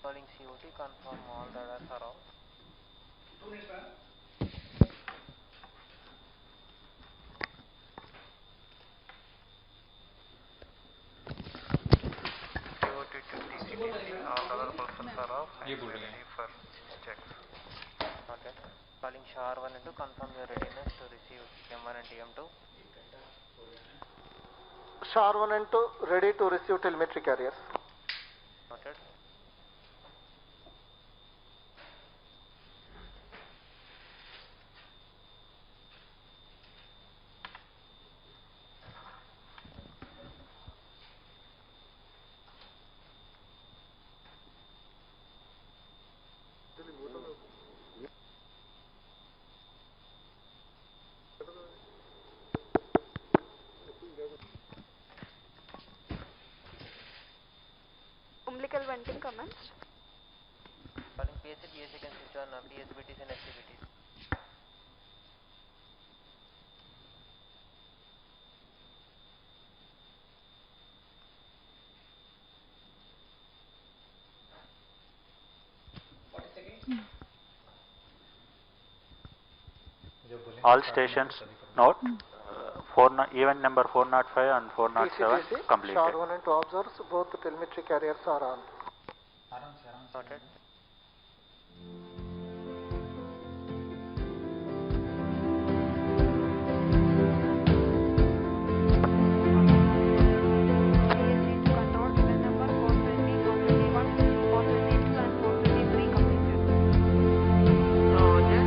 Calling COT, confirm all radars are off. 2 minutes, man. COT to TCTC, all other pulses are off and we are ready for checks. Okay. Calling SHAR 1 and 2, confirm your readiness to receive M1 and TM2. SHAR 1 and 2 ready to receive telemetry carriers. Noted. Umbilical venting commenced. Calling PSC, PSC can switch on PSBTs and SCBTs. All stations note event number 405 and 407 TCTC, completed. SHAR 1 and 2 observers, both telemetry carriers are on. Noted. PSC to control event number 420, 421, 422 and 423 completed. Roger.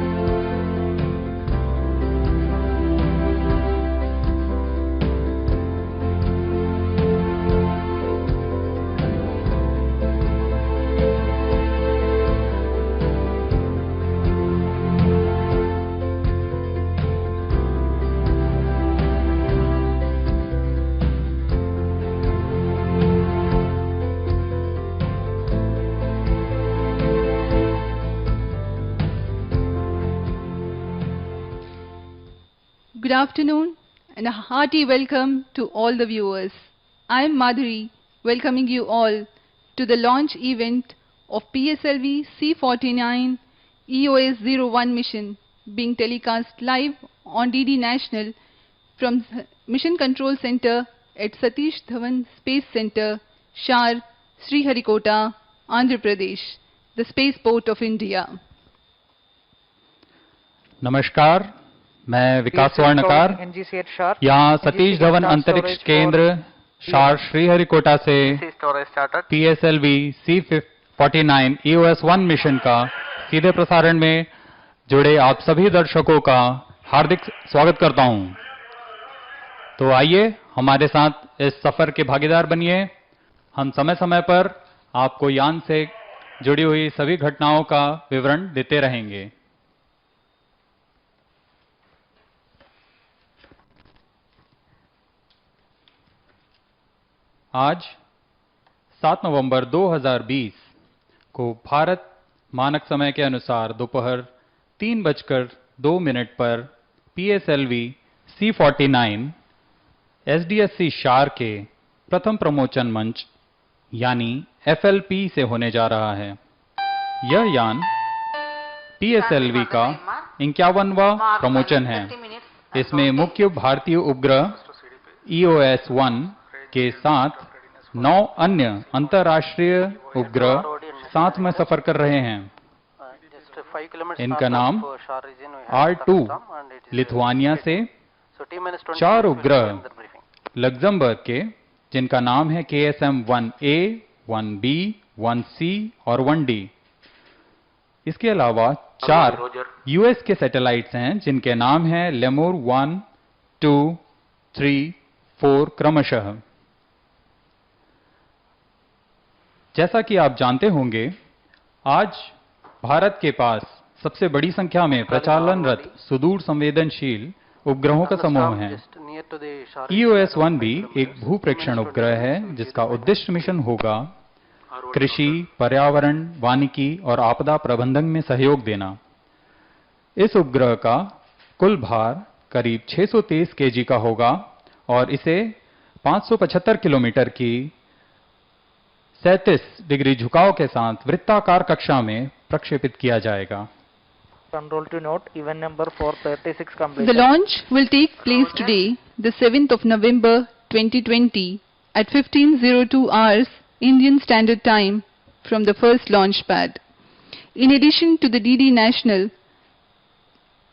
Good afternoon and a hearty welcome to all the viewers. I am Madhuri, welcoming you all to the launch event of PSLV C49 EOS-01 mission being telecast live on DD National from Mission Control Center at Satish Dhawan Space Center, Shar, Sriharikota, Andhra Pradesh, the spaceport of India. नमस्कार, मैं विकास स्वर्णकार यहाँ सतीश धवन अंतरिक्ष केंद्र शार श्रीहरिकोटा से PSLV C49 EOS-1 mission का सीधे प्रसारण में जुड़े आप सभी दर्शकों का हार्दिक स्वागत करता हूं। तो आइए हमारे साथ इस सफर के भागीदार बनिए। हम समय समय पर आपको यान से जुड़ी हुई सभी घटनाओं का विवरण देते रहेंगे। आज 7 नवंबर 2020 को भारत मानक समय के अनुसार दोपहर 3:02 पर PSLV C49 SDSC शार के प्रथम प्रमोचन मंच यानी FLP से होने जा रहा है। यह यान PSLV का 51वां प्रमोचन है। इसमें मुख्य भारतीय उपग्रह EOS-1 के साथ 9 अन्य अंतर्राष्ट्रीय उपग्रह साथ में सफर कर रहे हैं। इनका नाम R2 लिथुआनिया से, 4 उपग्रह लग्जमबर्ग के जिनका नाम है KSM-1A, 1B, 1C और 1D। इसके अलावा 4 US के सैटेलाइट्स हैं जिनके नाम हैं लेमूर 1, 2, 3, 4 क्रमशः। जैसा कि आप जानते होंगे, आज भारत के पास सबसे बड़ी संख्या में प्रचालनरत सुदूर संवेदनशील उपग्रहों का समूह है। EOS-1 भी एक भूप्रेक्षण उपग्रह है जिसका उद्दिष्ट मिशन होगा कृषि, पर्यावरण, वानिकी और आपदा प्रबंधन में सहयोग देना। इस उपग्रह का कुल भार करीब 623 kg का होगा और इसे 575 किलोमीटर की 37 डिग्री झुकाव के साथ वृत्ताकार कक्षा में प्रक्षेपित किया जाएगा। Control to note, event number 436 completed. The launch will take place today, the 7th of November 2020 at 15:02 hours Indian Standard Time from the first launch pad. In addition to the DD National,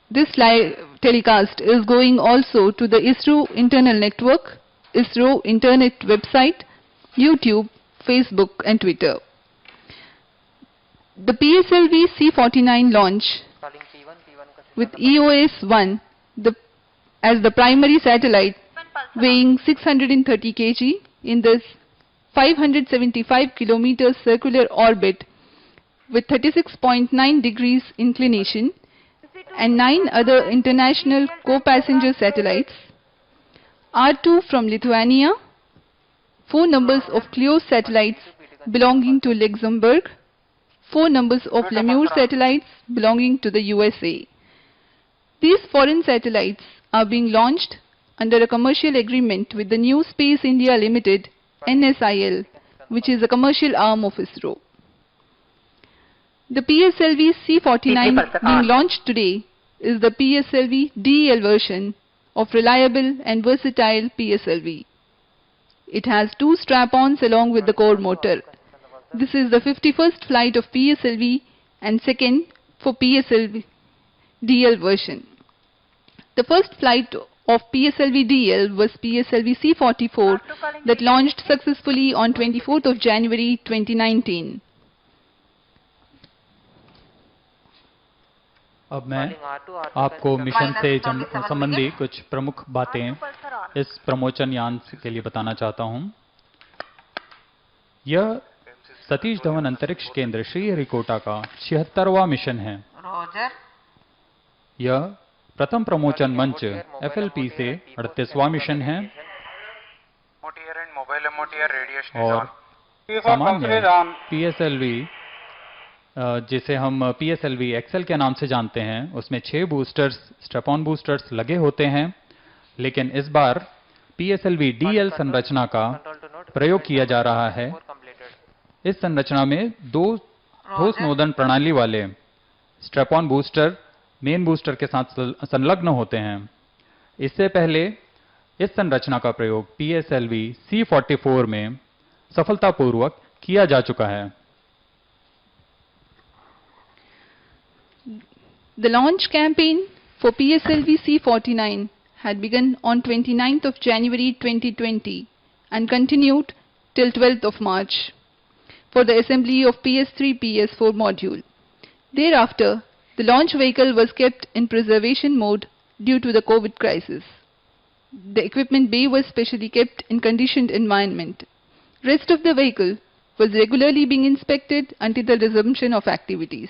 this live telecast is going also to the ISRO internal network, ISRO internet website, YouTube, Facebook and Twitter. The PSLV C-49 launch Calling P1, with EOS-1 as the primary satellite weighing 630 kg in this 575 km circular orbit with 36.9 degrees inclination and 9 other international co-passenger satellites, R2 from Lithuania, 4 numbers of close satellites belonging to Luxembourg, 4 numbers of Lemur satellites belonging to the USA. These foreign satellites are being launched under a commercial agreement with the New Space India Limited, NSIL, which is a commercial arm of ISRO. The PSLV C-49 being launched today is the PSLV DEL version of reliable and versatile PSLV. It has 2 strap-ons along with the core motor. This is the 51st flight of PSLV and second for PSLV DL version. The first flight of PSLV DL was PSLV C-44 that launched successfully on 24th of January 2019. अब मैं आपको mission से संबंधी कुछ प्रमुख बातें इस प्रमोचन यान के लिए बताना चाहता हूं। यह सतीश धवन अंतरिक्ष केंद्र श्रीहरिकोटा का 76वां मिशन है। यह प्रथम प्रमोचन मंच FLP से 38वां मिशन है और सामान्य PSLV जिसे हम PSLV XL के नाम से जानते हैं उसमें 6 बूस्टर्स स्ट्रैप-ऑन बूस्टर्स लगे होते हैं, लेकिन इस बार PSLV DL संरचना का प्रयोग किया जा रहा है। इस संरचना में 2 ठोस नोदन प्रणाली वाले स्ट्रैप-ऑन बूस्टर मेन बूस्टर के साथ संलग्न होते हैं। इससे पहले इस संरचना का प्रयोग PSLV C-44 में सफलतापूर्वक किया जा चुका है। The launch campaign for PSLV C-49 had begun on 29th of January 2020 and continued till 12th of March for the assembly of PS3-PS4 module. Thereafter, the launch vehicle was kept in preservation mode due to the COVID crisis. The equipment bay was specially kept in conditioned environment. Rest of the vehicle was regularly being inspected until the resumption of activities.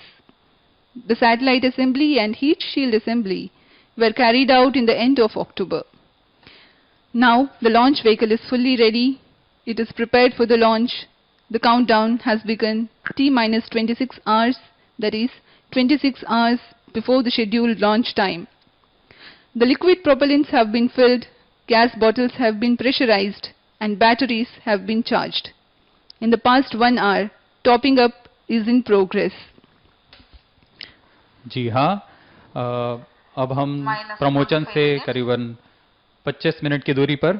The satellite assembly and heat shield assembly were carried out in the end of October. Now the launch vehicle is fully ready. It is prepared for the launch. The countdown has begun T-minus 26 hours, that is 26 hours before the scheduled launch time. The liquid propellants have been filled, gas bottles have been pressurized, and batteries have been charged. In the past 1 hour, topping up is in progress. जी हाँ, अब हम प्रमोचन से करीबन 25 minute की दूरी पर,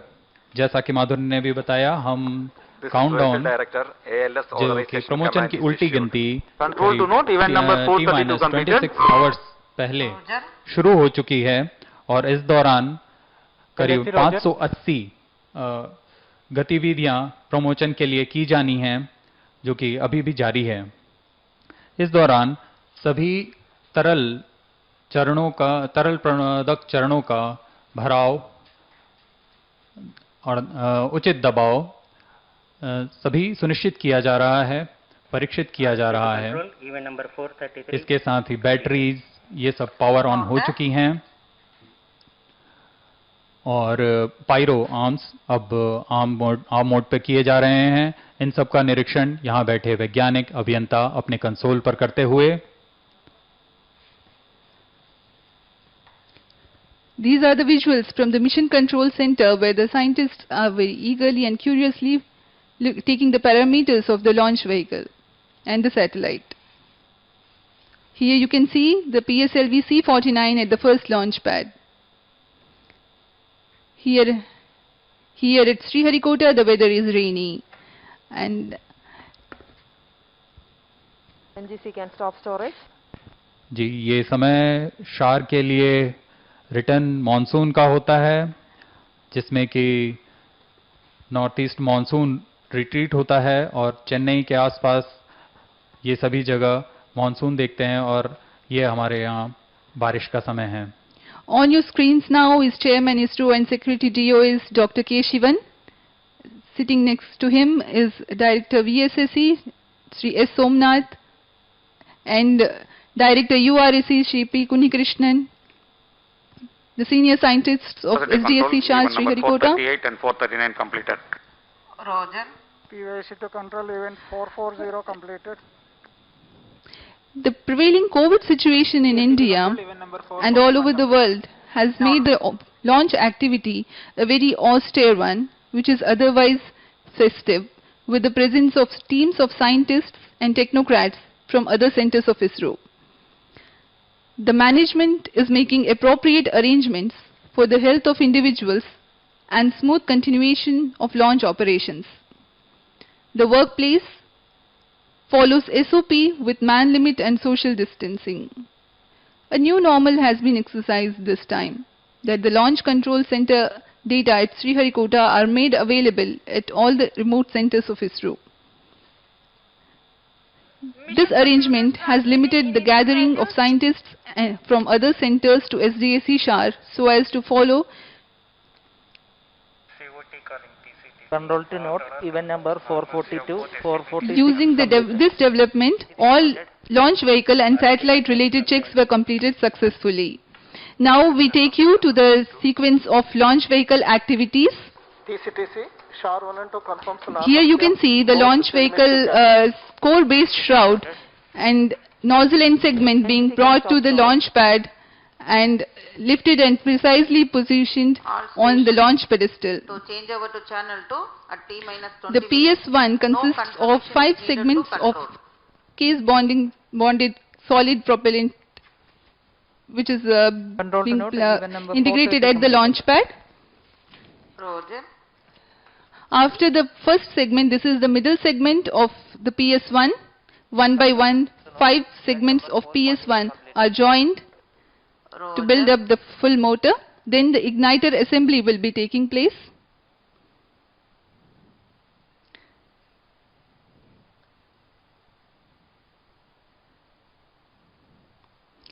जैसा कि माधुरी ने भी बताया, हम काउंटडाउन जो कि प्रमोचन की उल्टी गिनती T-26 आवर्स पहले शुरू हो चुकी है और इस दौरान करीब 580 गतिविधियां प्रमोचन के लिए की जानी हैं, जो कि अभी भी जारी है। इस दौरान सभी तरल प्रणोदक चरणों का भराव और उचित दबाव सभी सुनिश्चित किया जा रहा है, परीक्षित किया जा रहा है। इसके साथ ही बैटरीज ये सब पावर ऑन हो चुकी हैं और पायरो आर्म्स अब आर्म मोड पे किए जा रहे हैं। इन सब का निरीक्षण यहाँ बैठे वैज्ञानिक अभियंता अपने कंसोल पर करते हुए। These are the visuals from the Mission Control Center where the scientists are very eagerly and curiously taking the parameters of the launch vehicle and the satellite. Here you can see the PSLV C-49 at the first launch pad. Here at Sriharikota the weather is rainy, and NGC can stop storage. जी, ये समय शार के लिए return monsoon का होता है, जिसमें कि नॉर्थ ईस्ट मॉनसून रिट्रीट होता है और चेन्नई के आसपास ये सभी जगह मॉनसून देखते हैं और ये हमारे यहाँ बारिश का समय है. On your screens now is Chairman ISRO and Secretary DOS Dr. K. Shivan. Sitting next to him is Director VSSE Sri S. Somnath and Director URSC Sri P. Kunhikrishnan. The senior scientists of SDSC Shah Sriharikota. 438 and 439 completed. Roger. PYC to control event 440 completed. The prevailing COVID situation in India and all over the world has made the launch activity a very austere one, which is otherwise festive, with the presence of teams of scientists and technocrats from other centers of ISRO. The management is making appropriate arrangements for the health of individuals and smooth continuation of launch operations. The workplace follows SOP with man limit and social distancing. A new normal has been exercised this time, that the launch control center data at Sriharikota are made available at all the remote centers of ISRO. This arrangement has limited the gathering of scientists from other centers to SDSC Shar so as to follow Control to note event number 442, 446. Using this development, all launch vehicle and satellite related checks were completed successfully. Now we take you to the sequence of launch vehicle activities. TCTC, Shar 1 and 2 confirm sonar. Here you can see the launch vehicle core based shroud and nozzle end segment being brought to the launch pad and lifted and precisely positioned on the launch pedestal. To change over to channel 2 at T-20. The PS1 consists of 5 segments of case bonded solid propellant, which is being integrated at the launch pad. Roger. After the first segment, this is the middle segment of the PS1. One by one, 5 segments of PS1 are joined to build up the full motor. Then the igniter assembly will be taking place.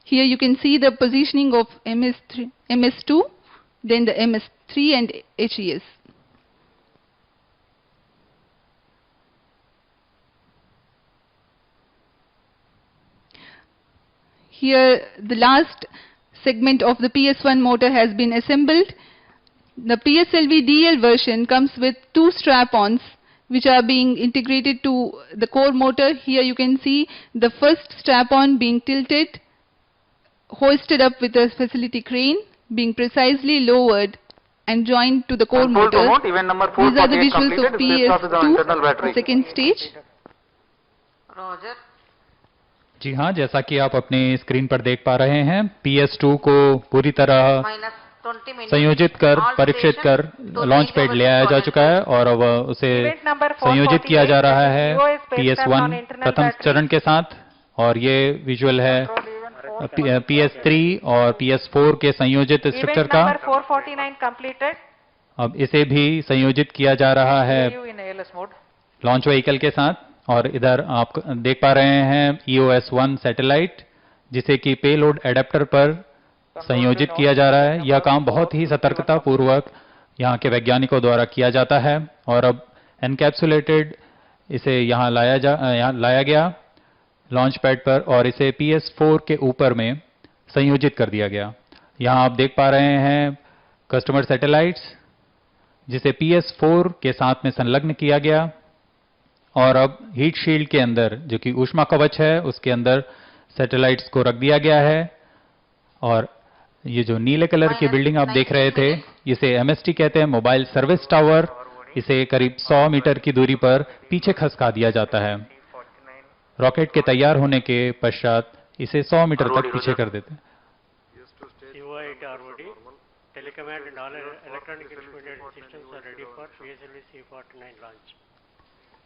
Here you can see the positioning of MS2, then the MS3 and HES. Here the last segment of the PS1 motor has been assembled. The PSLV DL version comes with 2 strap-ons which are being integrated to the core motor. Here you can see the first strap-on being tilted, hoisted up with a facility crane, being precisely lowered and joined to the core motor. These are the visuals of PS2 second stage. Roger. जी हाँ, जैसा कि आप अपने screen पर देख पा रहे हैं, PS2 को पूरी तरह संयोजित कर, परीक्षित कर लॉन्च पैड ले आया जा चुका है और अब उसे संयोजित किया जा रहा है PS1 प्रथम चरण के साथ, और ये विजुअल है PS3 और PS4 के संयोजित स्ट्रक्चर का. अब इसे भी संयोजित किया जा रहा है लॉन्च व्हीकल के साथ. और इधर आप देख पा रहे हैं EOS-1 सैटेलाइट, जिसे कि पेलोड एडेप्टर पर संयोजित किया जा रहा है. यह काम बहुत ही सतर्कता पूर्वक यहाँ के वैज्ञानिकों द्वारा किया जाता है और अब एनकैप्सुलेटेड इसे यहाँ लाया गया लॉन्च पैड पर और इसे PS4 के ऊपर में संयोजित कर दिया गया. यहाँ आप देख पा रहे हैं कस्टमर सैटेलाइट्स, जिसे PS4 के साथ में संलग्न किया गया और अब हीट शील्ड के अंदर, जो कि ऊष्मा कवच है, उसके अंदर सैटेलाइट्स को रख दिया गया है. और ये जो नीले कलर की बिल्डिंग आप देख रहे थे, इसे MST कहते हैं, मोबाइल सर्विस टावर. इसे करीब 100 मीटर की दूरी पर पीछे खसका दिया जाता है। रॉकेट के तैयार होने के पश्चात इसे 100 मीटर तक पीछे कर देते हैं। ROD, Telecommand and all electronic instrumented systems are ready for PSLV C-49 launch.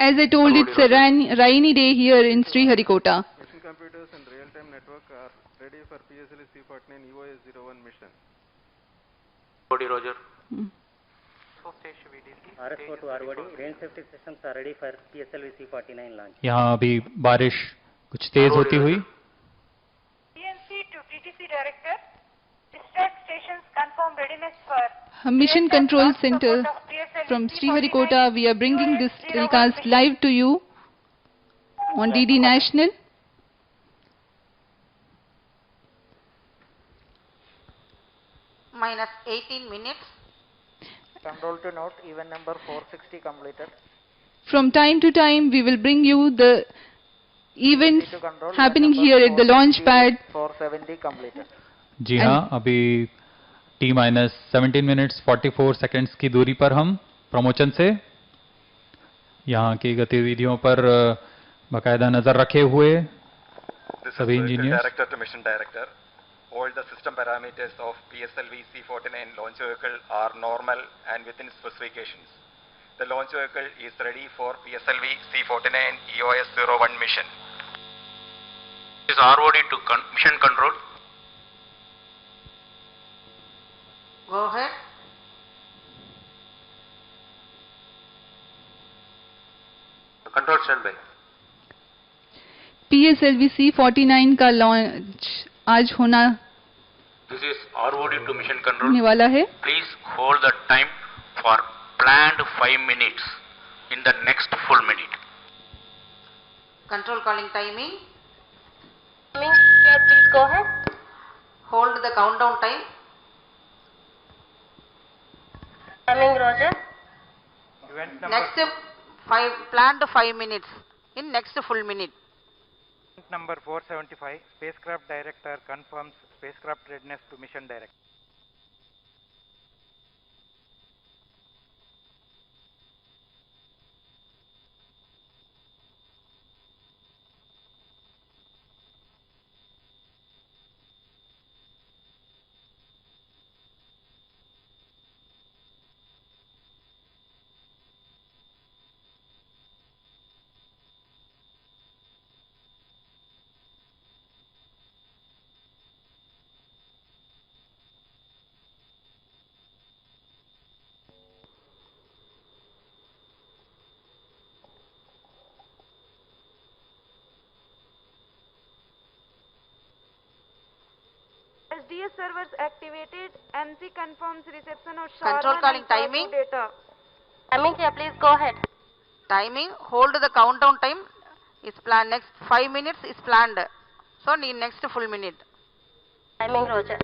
As I told, it's a rainy day here in Sriharikota. Mission computers and real-time network are ready for PSLV C-49 EOS-01 mission. Roger. RS-4 to ROD, range safety systems are ready for PSLV C-49 launch. यहाँ अभी बारिश कुछ तेज होती हुई। PNC to TTC director, dispatch stations confirm readiness for Mission Control Center from Sriharikota. We are bringing this telecast live to you on DD National. Minus 18 minutes. Control to note, event number 460 completed. From time to time, we will bring you the events happening here at the launch pad. 470 completed. जी हाँ, अभी T-17 minutes 44 seconds की दूरी पर हम promotion से यहाँ की गतिविधियों पर बाकायदा नजर रखे हुए सभी engineer. Director to mission director. All the system parameters of PSLV C-49 launch vehicle are normal and within specifications. The launch vehicle is ready for PSLV C-49 EOS-01 mission. This is ROD to mission control. Go ahead. Control standby. PSLV C-49 का launch आज होना This is ROD to mission control. होने वाला है। Please hold the time for planned 5 minutes in the next full minute. Control calling timing. Please go ahead. Hold the countdown time. Timing Roger. Next planned 5 minutes in next full minute. Number 475, spacecraft director confirms spacecraft readiness to mission director. SDS servers activated. NC confirms reception of Control calling timing. data. Timing, please go ahead. Timing. Hold the countdown time. Is planned. Next 5 minutes is planned. So need next full minute. Timing Roger.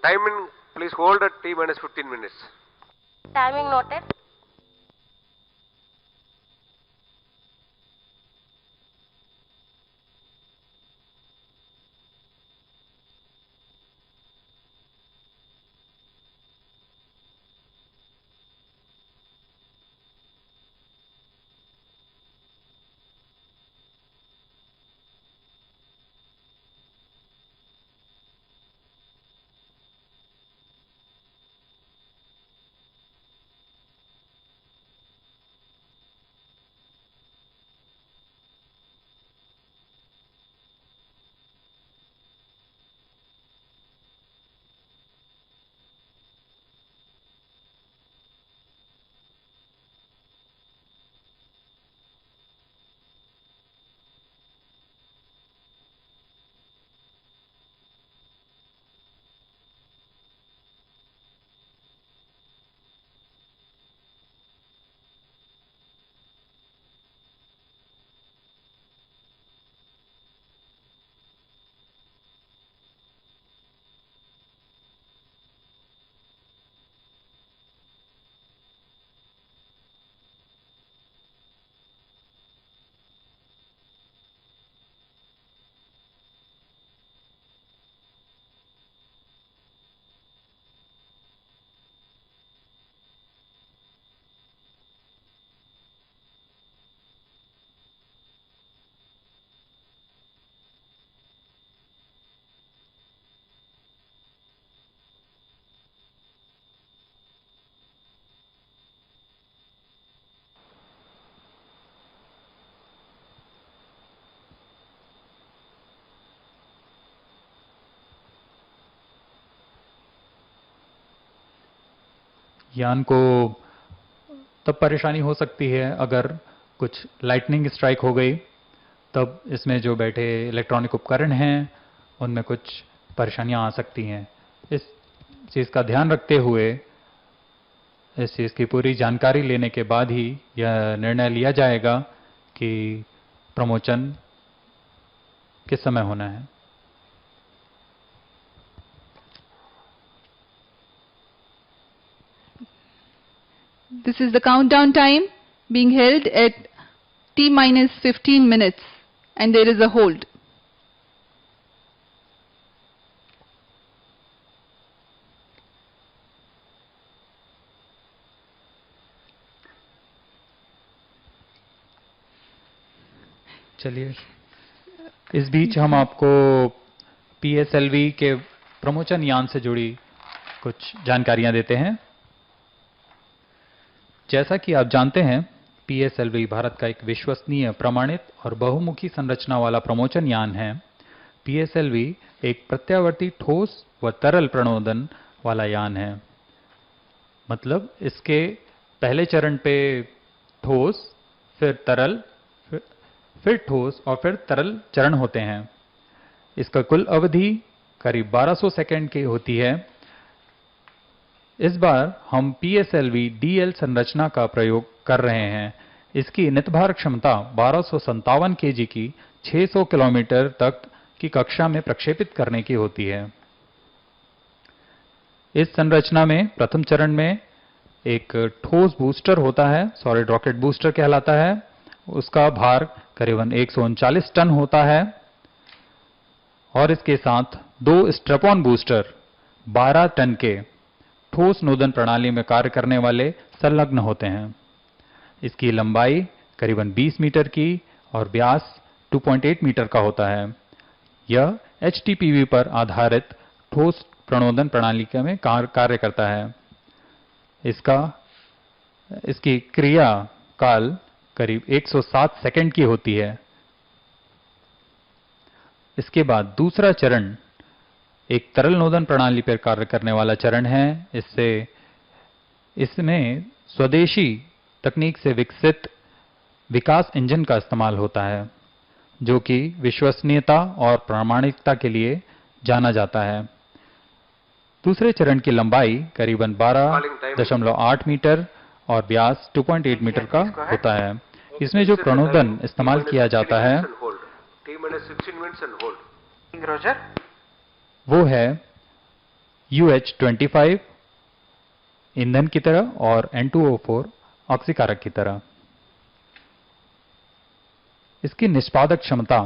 Timing, please hold at T-minus 15 minutes. Timing noted. यान को तब परेशानी हो सकती है अगर कुछ lightning strike हो गई, तब इसमें जो बैठे इलेक्ट्रॉनिक उपकरण हैं उनमें कुछ परेशानियां आ सकती हैं। इस चीज़ का ध्यान रखते हुए इस चीज़ की पूरी जानकारी लेने के बाद ही यह निर्णय लिया जाएगा कि प्रमोशन किस समय होना है। This is the countdown time being held at T-15 minutes and there is a hold. चलिए, इस बीच हम आपको PSLV के प्रमोशन यान से जुड़ी कुछ जानकारियां देते हैं। जैसा कि आप जानते हैं, PSLV भारत का एक विश्वसनीय, प्रमाणित और बहुमुखी संरचना वाला प्रमोशन यान है। PSLV एक प्रत्यावर्ती ठोस व तरल प्रणोदन वाला यान है। मतलब इसके पहले चरण पे ठोस, फिर तरल, फिर ठोस और फिर तरल चरण होते हैं। इसका कुल अवधि करीब 1200 सेकंड की होती है। इस बार हम PSLV DL संरचना का प्रयोग कर रहे हैं। इसकी नितभार क्षमता 1257 kg की 600 किलोमीटर तक की कक्षा में प्रक्षेपित करने की होती है। इस संरचना में प्रथम चरण में एक ठोस बूस्टर होता है, सॉलिड रॉकेट बूस्टर कहलाता है। उसका भार करीबन 139 टन होता है और इसके साथ 2 स्ट्रैप-ऑन बूस्टर 12 टन के ठोस नोदन प्रणाली में कार्य करने वाले संलग्न होते हैं। इसकी लंबाई करीबन 20 मीटर की और व्यास 2.8 मीटर का होता है। यह HTPV पर आधारित ठोस प्रणोदन प्रणाली में कार्य करता है। इसकी क्रिया काल करीब 107 सेकंड की होती है। इसके बाद दूसरा चरण एक तरल नोदन प्रणाली पर कार्य करने वाला चरण है। इसमें स्वदेशी तकनीक से विकसित विकास इंजन का इस्तेमाल होता है, जो कि विश्वसनीयता और प्रामाणिकता के लिए जाना जाता है। दूसरे चरण की लंबाई करीबन 12.8 मीटर और व्यास 2.8 मीटर का होता है। इसमें जो प्रणोदन इस्तेमाल किया जाता है वो है UH-25 ईंधन की तरह और N2O4 ऑक्सीकारक की तरह। इसकी निष्पादक क्षमता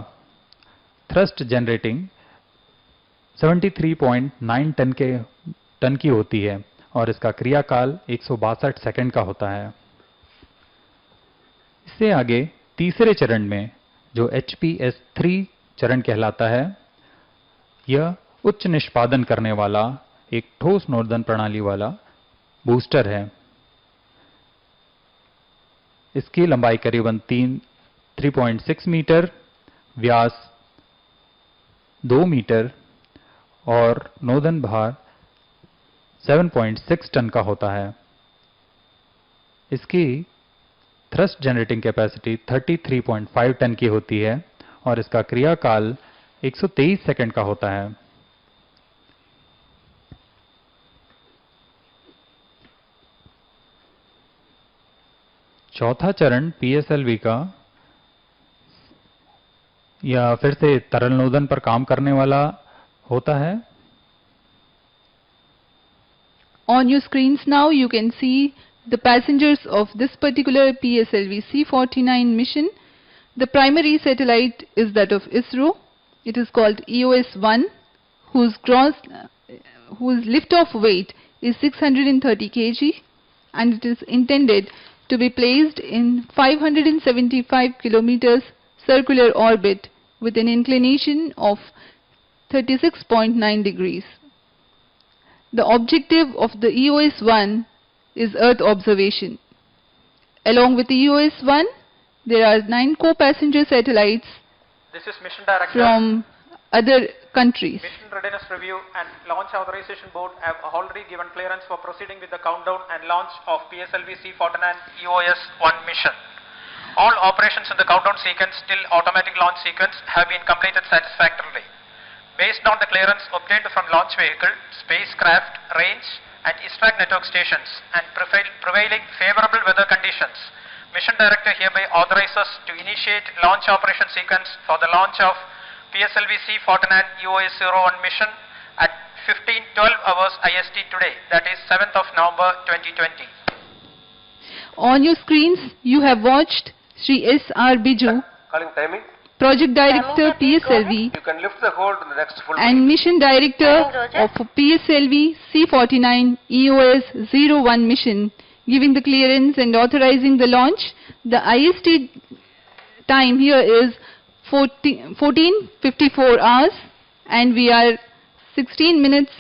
थ्रस्ट जनरेटिंग 73.9 टन की होती है और इसका क्रियाकाल 162 सेकंड का होता है। इससे आगे तीसरे चरण में जो HPS-3 चरण कहलाता है, यह उच्च निष्पादन करने वाला एक ठोस नोदन प्रणाली वाला बूस्टर है। इसकी लंबाई करीबन 3.6 मीटर, व्यास 2 मीटर और नोदन भार 7.6 टन का होता है। इसकी थ्रस्ट जनरेटिंग कैपेसिटी 33.5 टन की होती है और इसका क्रियाकाल 123 सेकंड का होता है। चौथा चरण PSLV का या फिर से तरल नोदन पर काम करने वाला होता है। On your screens now you can see the passengers of this particular PSLV C-49 mission. The primary satellite is that of ISRO. It is called EOS-1, whose lift-off weight is 630 kg and it is intended to be placed in 575 kilometers circular orbit with an inclination of 36.9 degrees. The objective of the EOS-1 is Earth observation. Along with the EOS-1, there are 9 co-passenger satellites This is mission director. from other countries. Mission Readiness Review and Launch Authorization Board have already given clearance for proceeding with the countdown and launch of PSLV C-49 EOS-1 mission. All operations in the countdown sequence till automatic launch sequence have been completed satisfactorily. Based on the clearance obtained from launch vehicle, spacecraft, range and ISTRAC network stations and prevailing favorable weather conditions, Mission Director hereby authorizes to initiate launch operation sequence for the launch of PSLV C-49 EOS-01 mission at 15:12 hours IST today, that is 7th of November 2020. On your screens, you have watched Sri S.R. Biju, Calling timing. Project Director PSLV You can lift the hold in the next full and Mission Director of PSLV C-49 EOS-01 mission, giving the clearance and authorizing the launch. The IST time here is 14:54 hours and we are 16 minutes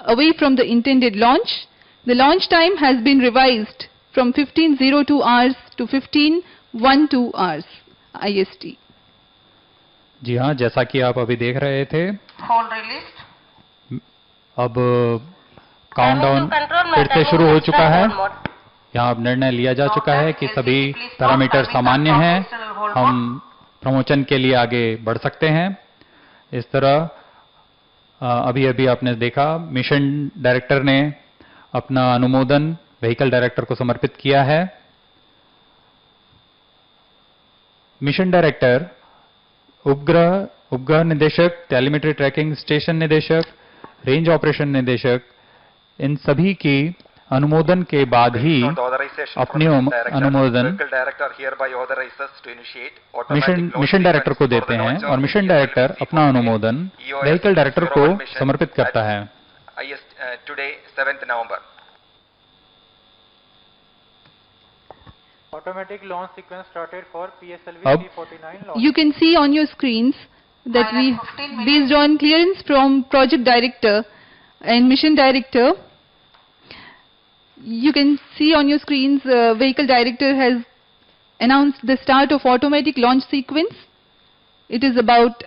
away from the intended launch. The launch time has been revised from 15:02 hours to 15:12 hours IST. जी हाँ, जैसा कि आप अभी देख रहे थे, Hold released. अब countdown फिर से शुरू हो चुका है। यहाँ अब निर्णय लिया जा चुका है कि सभी पैरामीटर सामान्य हैं, हम प्रमोशन के लिए आगे बढ़ सकते हैं। इस तरह अभी आपने देखा, मिशन डायरेक्टर ने अपना अनुमोदन व्हीकल डायरेक्टर को समर्पित किया है। मिशन डायरेक्टर, उपग्रह निदेशक, टेलीमेट्री ट्रैकिंग स्टेशन निदेशक, रेंज ऑपरेशन निदेशक, इन सभी की अनुमोदन के बाद ही अपने अनुमोदन मिशन डायरेक्टर को देते हैं और मिशन डायरेक्टर अपना अनुमोदन व्हीकल डायरेक्टर को समर्पित करता है। Automatic launch sequence started for PSLV C-49 launch. You can see on your screens that based on clearance from Project Director and Mission Director, you can see on your screens Vehicle Director has announced the start of automatic launch sequence. It is about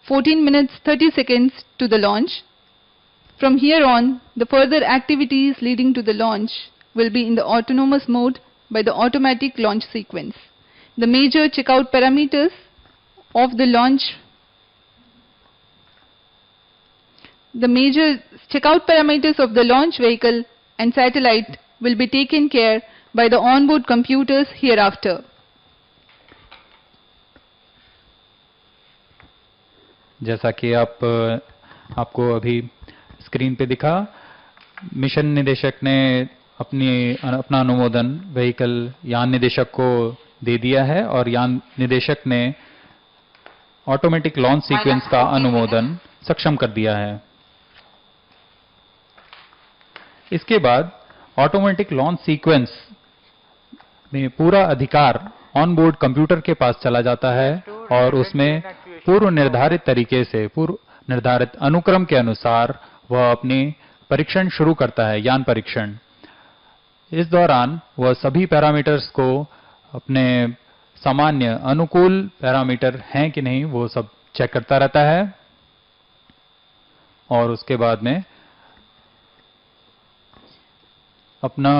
14 minutes 30 seconds to the launch. From here on, the further activities leading to the launch will be in the autonomous mode by the automatic launch sequence. The major checkout parameters of the launch vehicle and satellite will be taken care by the onboard computers hereafter. जैसा कि आपको अभी screen पे दिखा, mission निदेशक ने अपना अनुमोदन व्हीकल यान निदेशक को दे दिया है और यान निदेशक ने ऑटोमेटिक लॉन्च सीक्वेंस का अनुमोदन सक्षम कर दिया है। इसके बाद ऑटोमेटिक लॉन्च सीक्वेंस में पूरा अधिकार ऑन बोर्ड कंप्यूटर के पास चला जाता है और उसमें पूर्व निर्धारित तरीके से, पूर्व निर्धारित अनुक्रम के अनुसार वह अपनी परीक्षण शुरू करता है, यान परीक्षण। इस दौरान वह सभी पैरामीटर्स को अपने सामान्य अनुकूल पैरामीटर हैं कि नहीं वो सब चेक करता रहता है और उसके बाद में अपना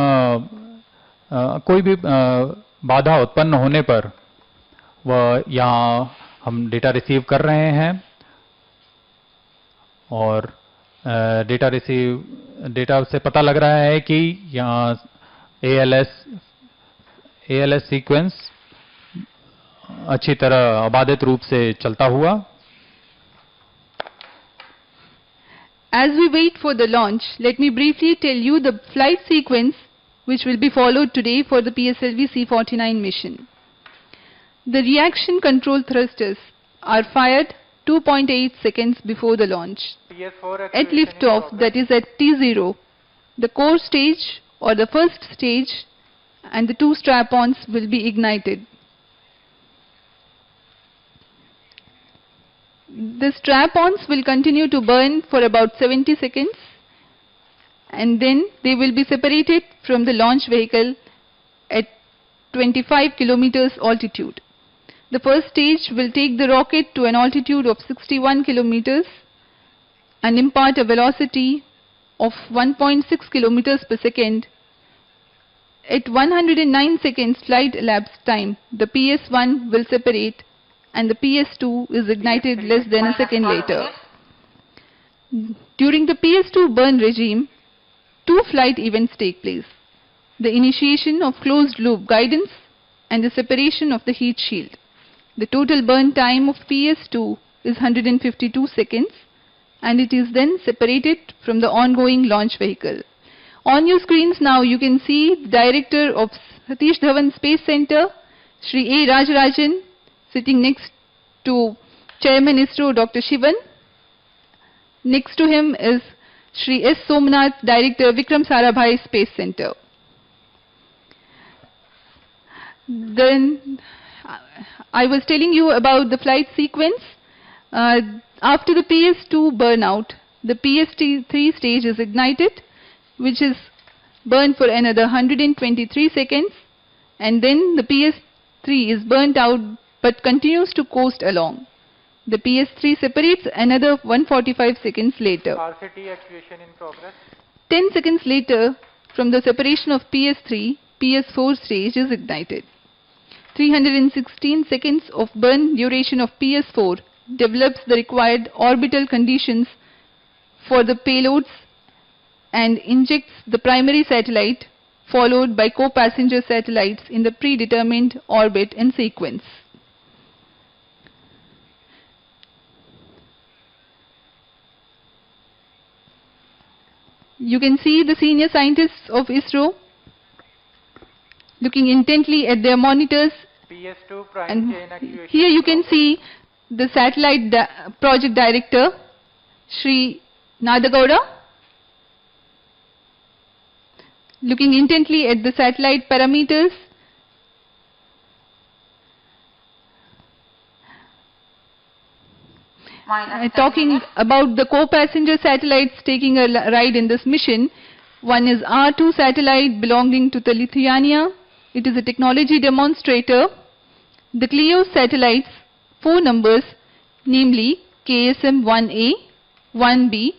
कोई भी बाधा उत्पन्न होने पर वह यहाँ हम डेटा रिसीव कर रहे हैं और डेटा से पता लग रहा है कि यहाँ ALS सीक्वेंस अच्छी तरह अबाधित रूप से चलता हुआ। As we wait for the launch, let me briefly tell you the flight sequence which will be followed today for the PSLV C-49 mission. The reaction control thrusters are fired 2.8 seconds before the launch. At liftoff, that is at T0, the core stage or the first stage and the two strap-ons will be ignited. The strap-ons will continue to burn for about 70 seconds and then they will be separated from the launch vehicle at 25 kilometers altitude. The first stage will take the rocket to an altitude of 61 kilometers and impart a velocity of 1.6 kilometers per second. At 109 seconds flight elapsed time, the PS1 will separate and the PS2 is ignited less than a second later. During the PS2 burn regime, 2 flight events take place: the initiation of closed loop guidance and the separation of the heat shield. The total burn time of PS2 is 152 seconds and it is then separated from the ongoing launch vehicle. On your screens now you can see the Director of Satish Dhawan Space Center, Shri A. Rajarajan, sitting next to Chairman ISRO Dr. Shivan. Next to him is Shri S. Somnath, Director Vikram Sarabhai Space Center. Then I was telling you about the flight sequence. After the PS2 burnout, the PS3 stage is ignited, which is burned for another 123 seconds, and then the PS3 is burnt out but continues to coast along. The PS3 separates another 145 seconds later. RCT actuation in progress. 10 seconds later, from the separation of PS3, PS4 stage is ignited. 316 seconds of burn duration of PS4 develops the required orbital conditions for the payloads and injects the primary satellite, followed by co-passenger satellites in the predetermined orbit and sequence. You can see the senior scientists of ISRO looking intently at their monitors, PS2 prime and chain actuation. here you can see the satellite project director, Shri Nadagowda, looking intently at the satellite parameters. Talking about the co-passenger satellites taking a ride in this mission, one is R2 satellite belonging to the Lithuania. It is a technology demonstrator. The Clio satellites, 4 numbers, namely KSM-1A, 1B,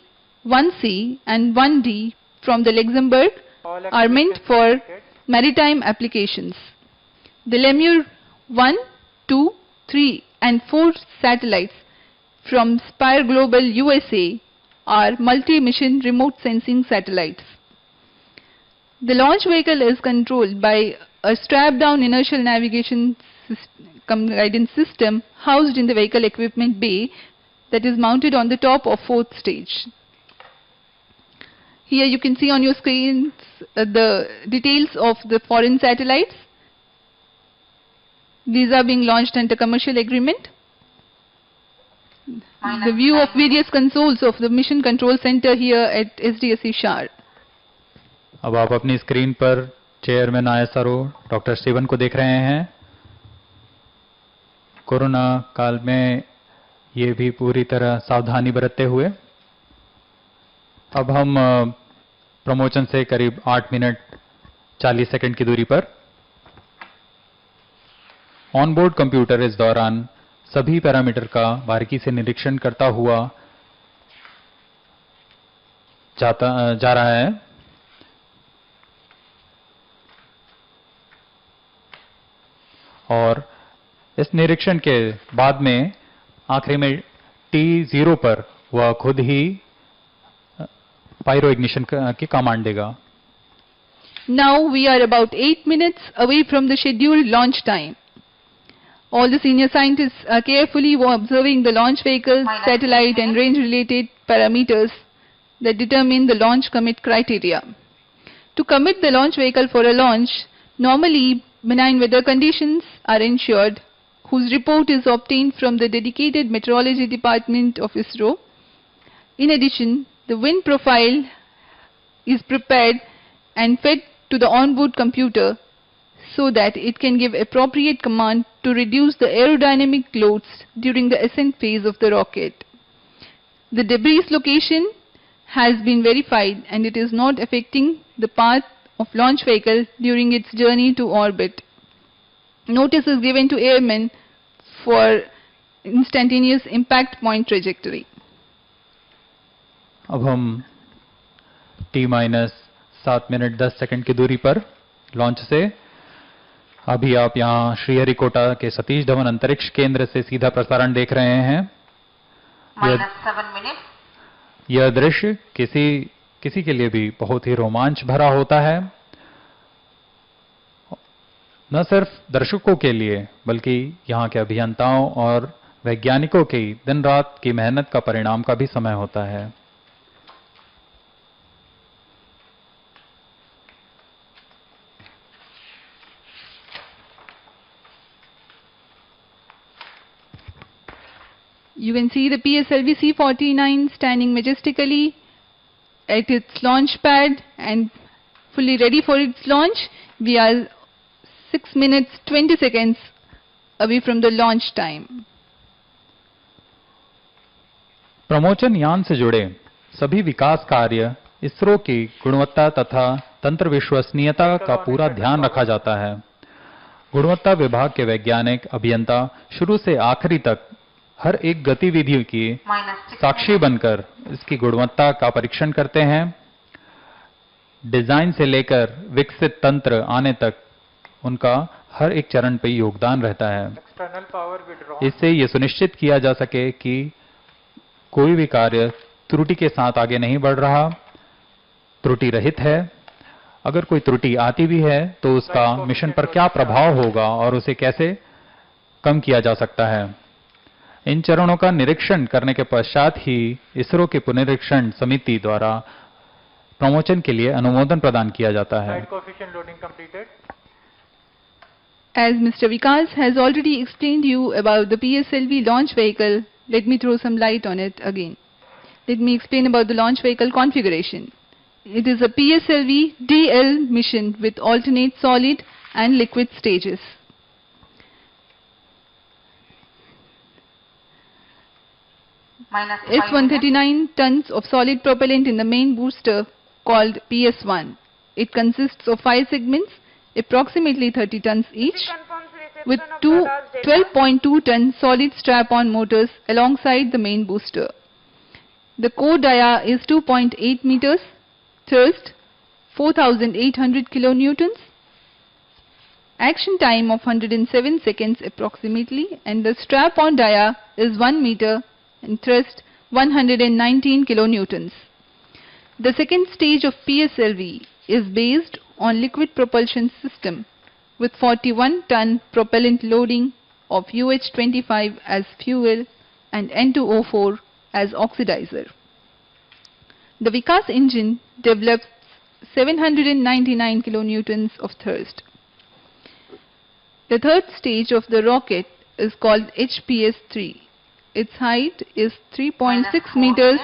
1C and 1D from the Luxembourg, are meant for maritime applications. The Lemur 1, 2, 3 and 4 satellites from Spire Global USA are multi-mission remote sensing satellites. The launch vehicle is controlled by a strap-down inertial navigation guidance system housed in the vehicle equipment bay that is mounted on the top of 4th stage. Here you can see on your screens the details of the foreign satellites. These are being launched under commercial agreement. The view of various consoles of the Mission Control Center here at SDSC Shar. अब आप अपनी screen पर chairman ISRO doctor Sivan को देख रहे हैं। Corona काल में ये भी पूरी तरह सावधानी बरतते हुए। अब हम प्रमोशन से करीब 8 मिनट 40 सेकंड की दूरी पर ऑनबोर्ड कंप्यूटर इस दौरान सभी पैरामीटर का बारीकी से निरीक्षण करता हुआ जा रहा है। और इस निरीक्षण के बाद में आखिरी में T0 पर वह खुद ही पायरो इग्निशन की कमांड देगा। Now we are about 8 minutes away from the scheduled launch time. All the senior scientists are carefully observing the launch vehicle, satellite and range related parameters that determine the launch commit criteria. To commit the launch vehicle for a launch, normally benign weather conditions are ensured, whose report is obtained from the dedicated meteorology department of ISRO. In addition, the wind profile is prepared and fed to the onboard computer so that it can give appropriate command to reduce the aerodynamic loads during the ascent phase of the rocket. The debris location has been verified and it is not affecting the path of launch vehicle during its journey to orbit. Notice is given to airmen for instantaneous impact point trajectory. अब हम T-7 minute 10 second की दूरी पर launch से अभी आप यहाँ श्रीहरिकोटा के सतीश धवन अंतरिक्ष केंद्र से सीधा प्रसारण देख रहे हैं। यह दृश्य किसी के लिए भी बहुत ही रोमांच भरा होता है, न सिर्फ दर्शकों के लिए बल्कि यहाँ के अभियंताओं और वैज्ञानिकों की दिन रात की मेहनत का परिणाम का भी समय होता है। You can see the PSLV C-49 standing majestically at its launch pad and fully ready for its launch. We are 6 minutes 20 seconds away from the launch time. प्रमोचन यान से जुड़े सभी विकास कार्य इसरो की गुणवत्ता तथा तंत्र विश्वसनीयता का पूरा ध्यान रखा जाता है। गुणवत्ता विभाग के वैज्ञानिक अभियंता शुरू से आखिरी तक हर एक गतिविधि की साक्षी बनकर इसकी गुणवत्ता का परीक्षण करते हैं। डिजाइन से लेकर विकसित तंत्र आने तक उनका हर एक चरण पे योगदान रहता है। इससे ये सुनिश्चित किया जा सके कि कोई भी कार्य त्रुटि के साथ आगे नहीं बढ़ रहा, त्रुटि रहित है। अगर कोई त्रुटि आती भी है तो उसका मिशन पर क्या प्रभाव होगा और उसे कैसे कम किया जा सकता है। इन चरणों का निरीक्षण करने के पश्चात ही इसरो के पुनरीक्षण समिति द्वारा प्रमोचन के लिए अनुमोदन प्रदान किया जाता है। As Mr. Vikas has already explained you about the PSLV launch vehicle, let me throw some light on it again. Let me explain about the launch vehicle configuration. It is a PSLV DL mission with alternate solid and liquid stages. It's 139 tons of solid propellant in the main booster called PS1. It consists of 5 segments, approximately 30 tons each, with two 12.2 ton solid strap-on motors alongside the main booster. The core dia is 2.8 meters, thrust 4,800 kilonewtons, action time of 107 seconds approximately, and the strap-on dia is 1 meter and thrust 119 kilonewtons. The second stage of PSLV is based on liquid propulsion system with 41 ton propellant loading of UH-25 as fuel and N2O4 as oxidizer. The Vikas engine develops 799 kilonewtons of thrust. The third stage of the rocket is called HPS-3. Its height is 3.6 meters,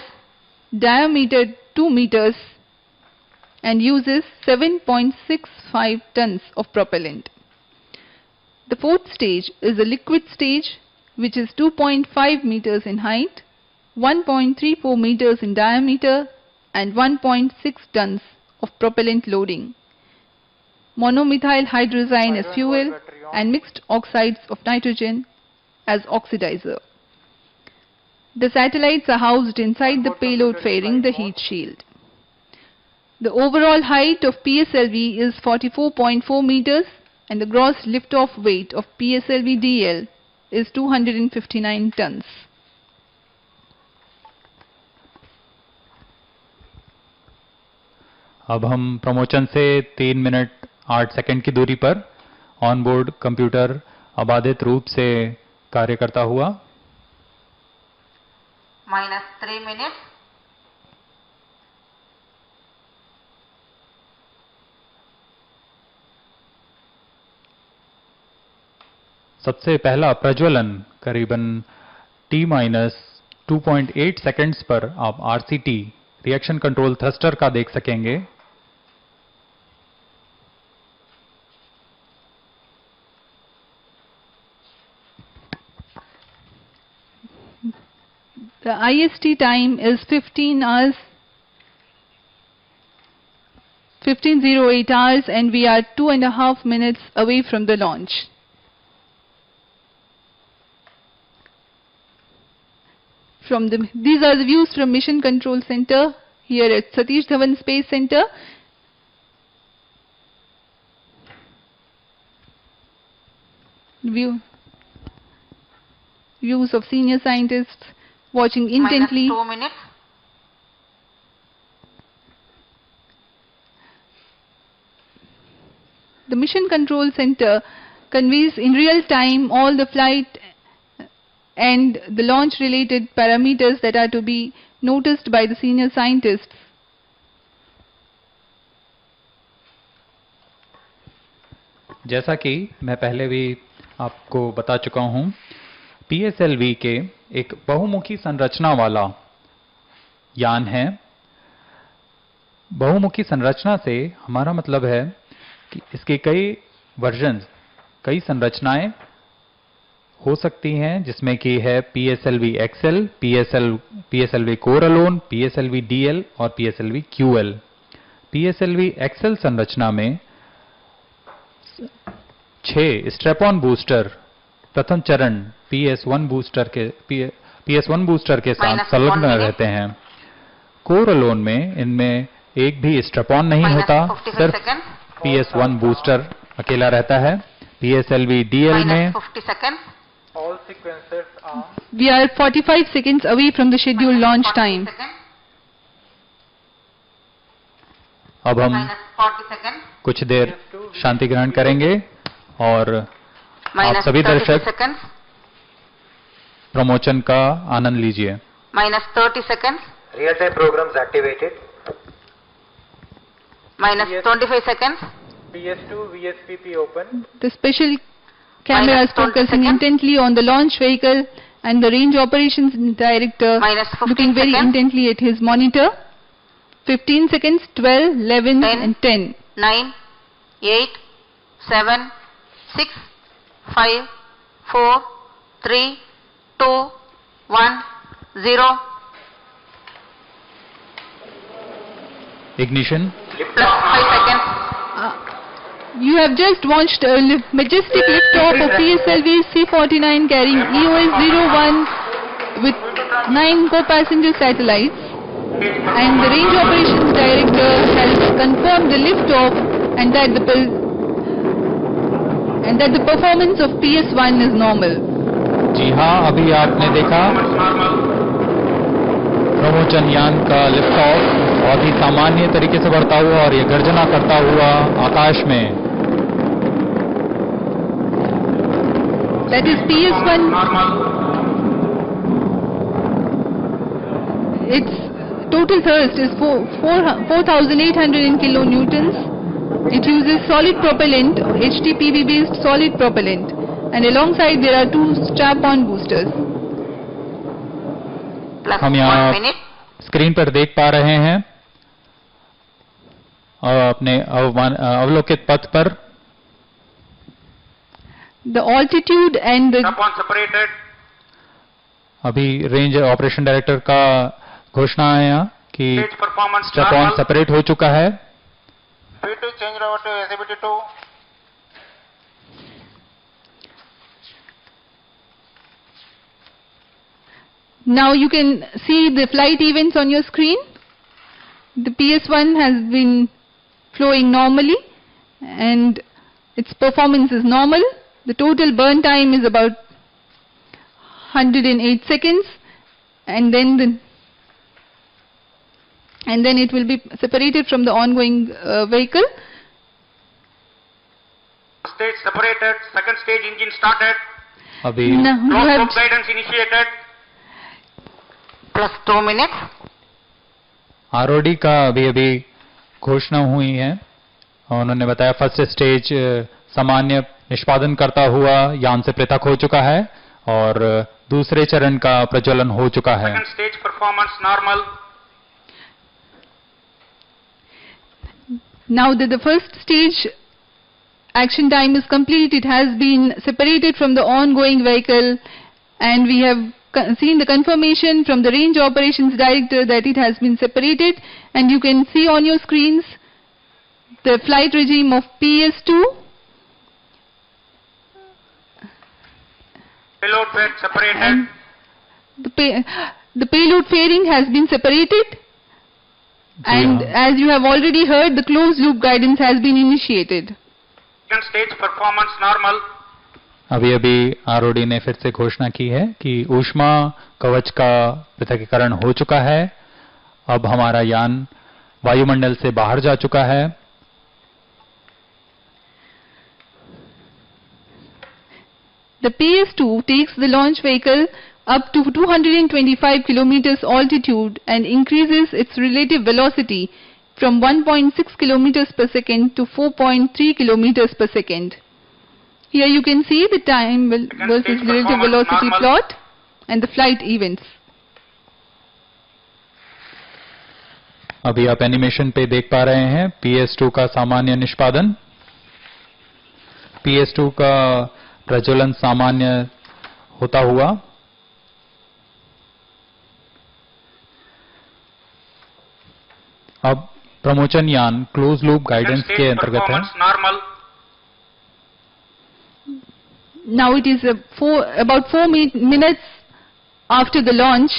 diameter 2 meters, and uses 7.65 tons of propellant. The fourth stage is a liquid stage, which is 2.5 meters in height, 1.34 meters in diameter, and 1.6 tons of propellant loading. Monomethyl hydrazine as fuel and mixed oxides of nitrogen as oxidizer. The satellites are housed inside the payload fairing the heat shield. The overall height of PSLV is 44.4 meters and the gross liftoff weight of PSLV DL is 259 tons. अब हम प्रमोचन से 3 minute 8 second की दूरी पर on board computer अबाधित रूप से कार्य करता हुआ -3 minutes. सबसे पहला प्रज्वलन करीबन T-2.8 सेकंड्स पर आप RCT रिएक्शन कंट्रोल थ्रस्टर का देख सकेंगे। The IST time is 15 hours, 15:08 hours, and we are 2.5 minutes away from the launch. These are the views from Mission Control Center here at Satish Dhawan Space Center. Views of senior scientists watching intently. -2 minutes. The Mission Control Center conveys in real time all the flight and the launch related parameters that are to be noticed by the senior scientists. जैसा कि मैं पहले भी आपको बता चुका हूं, PSLV के एक बहुमुखी संरचना वाला यान है। बहुमुखी संरचना से हमारा मतलब है कि इसके कई वर्जन्स, कई संरचनाएं हो सकती हैं, जिसमें कि है PSLV XL, PSLV Core Alone, PSLV DL और PSLV QL। PSLV XL संरचना में 6 स्ट्रैप-ऑन बूस्टर प्रथम चरण PS1 बूस्टर के साथ संलग्न रहते हैं। कोर अलोन में इनमें एक भी स्ट्रैप-ऑन नहीं होता, सिर्फ PS1 बूस्टर अकेला रहता है। PSLV DL में all sequences are we are 45 seconds away from the scheduled launch time. अब हम कुछ देर शांति ग्रहण करेंगे और आप सभी दर्शक प्रमोशन का आनंद लीजिए। -30 seconds. Real time programs activated. -25 seconds. PS2 VSPP open. The special camera is focusing intently on the launch vehicle and the range operations director looking very intently at his monitor. 15 seconds, 12, 11 and 10. 9, 8, 7, 6, 5, 4, 3, 2, 1, 0. Ignition. Plus 5 seconds. You have just launched a majestic liftoff of PSLV C-49 carrying EOS-01 with 9 co-passenger satellites, and the range operations director has confirmed the liftoff and that the performance of PS1 is normal. जी हाँ, अभी आपने देखा promotion यान का lift off बहुत ही सामान्य तरीके से बढ़ता हुआ और ये गर्जना करता हुआ आकाश में। That is PS1. Its total thrust is 4,800 kilonewtons. It uses solid propellant, HTPB based solid propellant, and alongside there are 2 strap-on boosters. हम यहाँ स्क्रीन पर देख पा रहे हैं और अपने अवलोकित पथ पर the altitude and the separated. अभी रेंज ऑपरेशन डायरेक्टर का घोषणा है यहाँ कि स्ट्रैप-ऑन सेपरेट हो चुका है। P2 change over to SABT2. Now you can see the flight events on your screen. The PS1 has been flowing normally and its performance is normal. The total burn time is about 108 seconds, and then it will be separated from the ongoing vehicle. Stage separated, second stage engine started. अभी Close guidance initiated. Plus 2 minutes. ROD का अभी घोषणा हुई है और उन्होंने बताया first stage सामान्य निष्पादन करता हुआ यान से पृथक हो चुका है और दूसरे चरण का प्रज्वलन हो चुका है। Second stage performance normal. Now that the first stage action time is complete, it has been separated from the ongoing vehicle, and we have seen the confirmation from the range operations director that it has been separated, and you can see on your screens the flight regime of PS2. Payload bed separated. The payload fairing has been separated, and as you have already heard, the closed loop guidance has been initiated. Second stage performance normal. अभी अभी आरओडी ने फिर से घोषणा की है कि ऊष्मा कवच का पृथक्कीकरण हो चुका है। अब हमारा यान वायुमंडल से बाहर जा चुका है। The PS2 takes the launch vehicle up to 225 kilometers altitude and increases its relative velocity from 1.6 kilometers per second to 4.3 kilometers per second. Here you can see the time versus relative velocity plot and the flight events. अभी आप animation पे देख पा रहे हैं PS2 का सामान्य निष्पादन। PS2 का प्रज्वलन सामान्य होता हुआ अब प्रमोचन यान क्लोज लूप गाइडेंस के अंतर्गत है। Now it is about 4 minutes after the launch,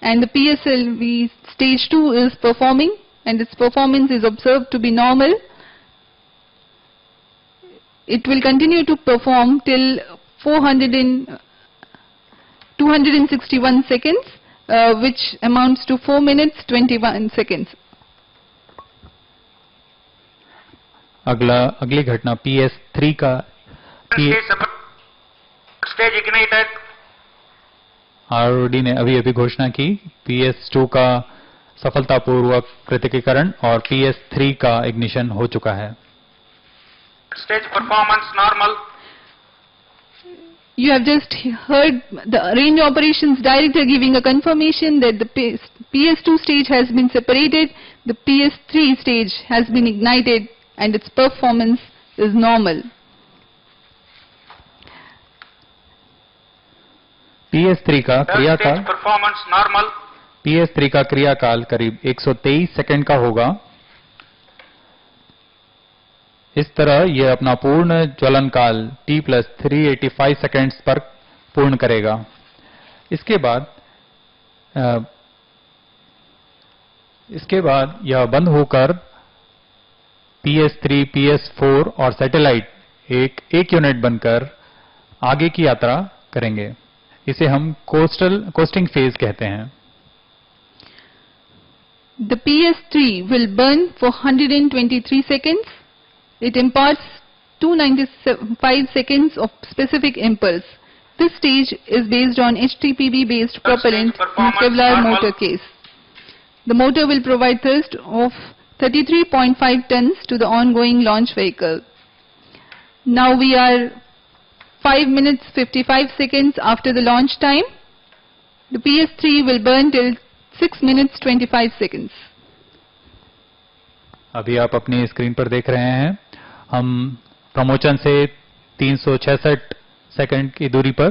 and the PSLV stage 2 is performing, and its performance is observed to be normal. It will continue to perform till 261 seconds, which amounts to 4 minutes 21 seconds. अगली घटना PS3 का stage ignited. आरओडी ने अभी घोषणा की PS2 का सफलतापूर्वक पृथक्कीकरण और PS3 का इग्निशन हो चुका है। Stage performance normal. You have just heard the range operations director giving a confirmation that the PS2 stage has been separated, the PS3 stage has been ignited, and its performance is normal. PS3 का क्रियाकाल performance normal. PS3 का क्रियाकाल करीब 123 second का होगा। इस तरह यह अपना पूर्ण ज्वलन काल T+385 सेकंड्स पर पूर्ण करेगा। इसके बाद यह बंद होकर PS3, PS4 और सैटेलाइट एक यूनिट बनकर आगे की यात्रा करेंगे। इसे हम कोस्टिंग फेज कहते हैं। The PS3 will burn for 123 seconds. It imparts 295 seconds of specific impulse. This stage is based on HTPB-based propellant in Kevlar motor case. The motor will provide thrust of 33.5 tons to the ongoing launch vehicle. Now we are 5 minutes 55 seconds after the launch time. The PS3 will burn till 6 minutes 25 seconds. अभी आप अपनी screen पर देख रहे हैं हम प्रमोचन से 366 second की दूरी पर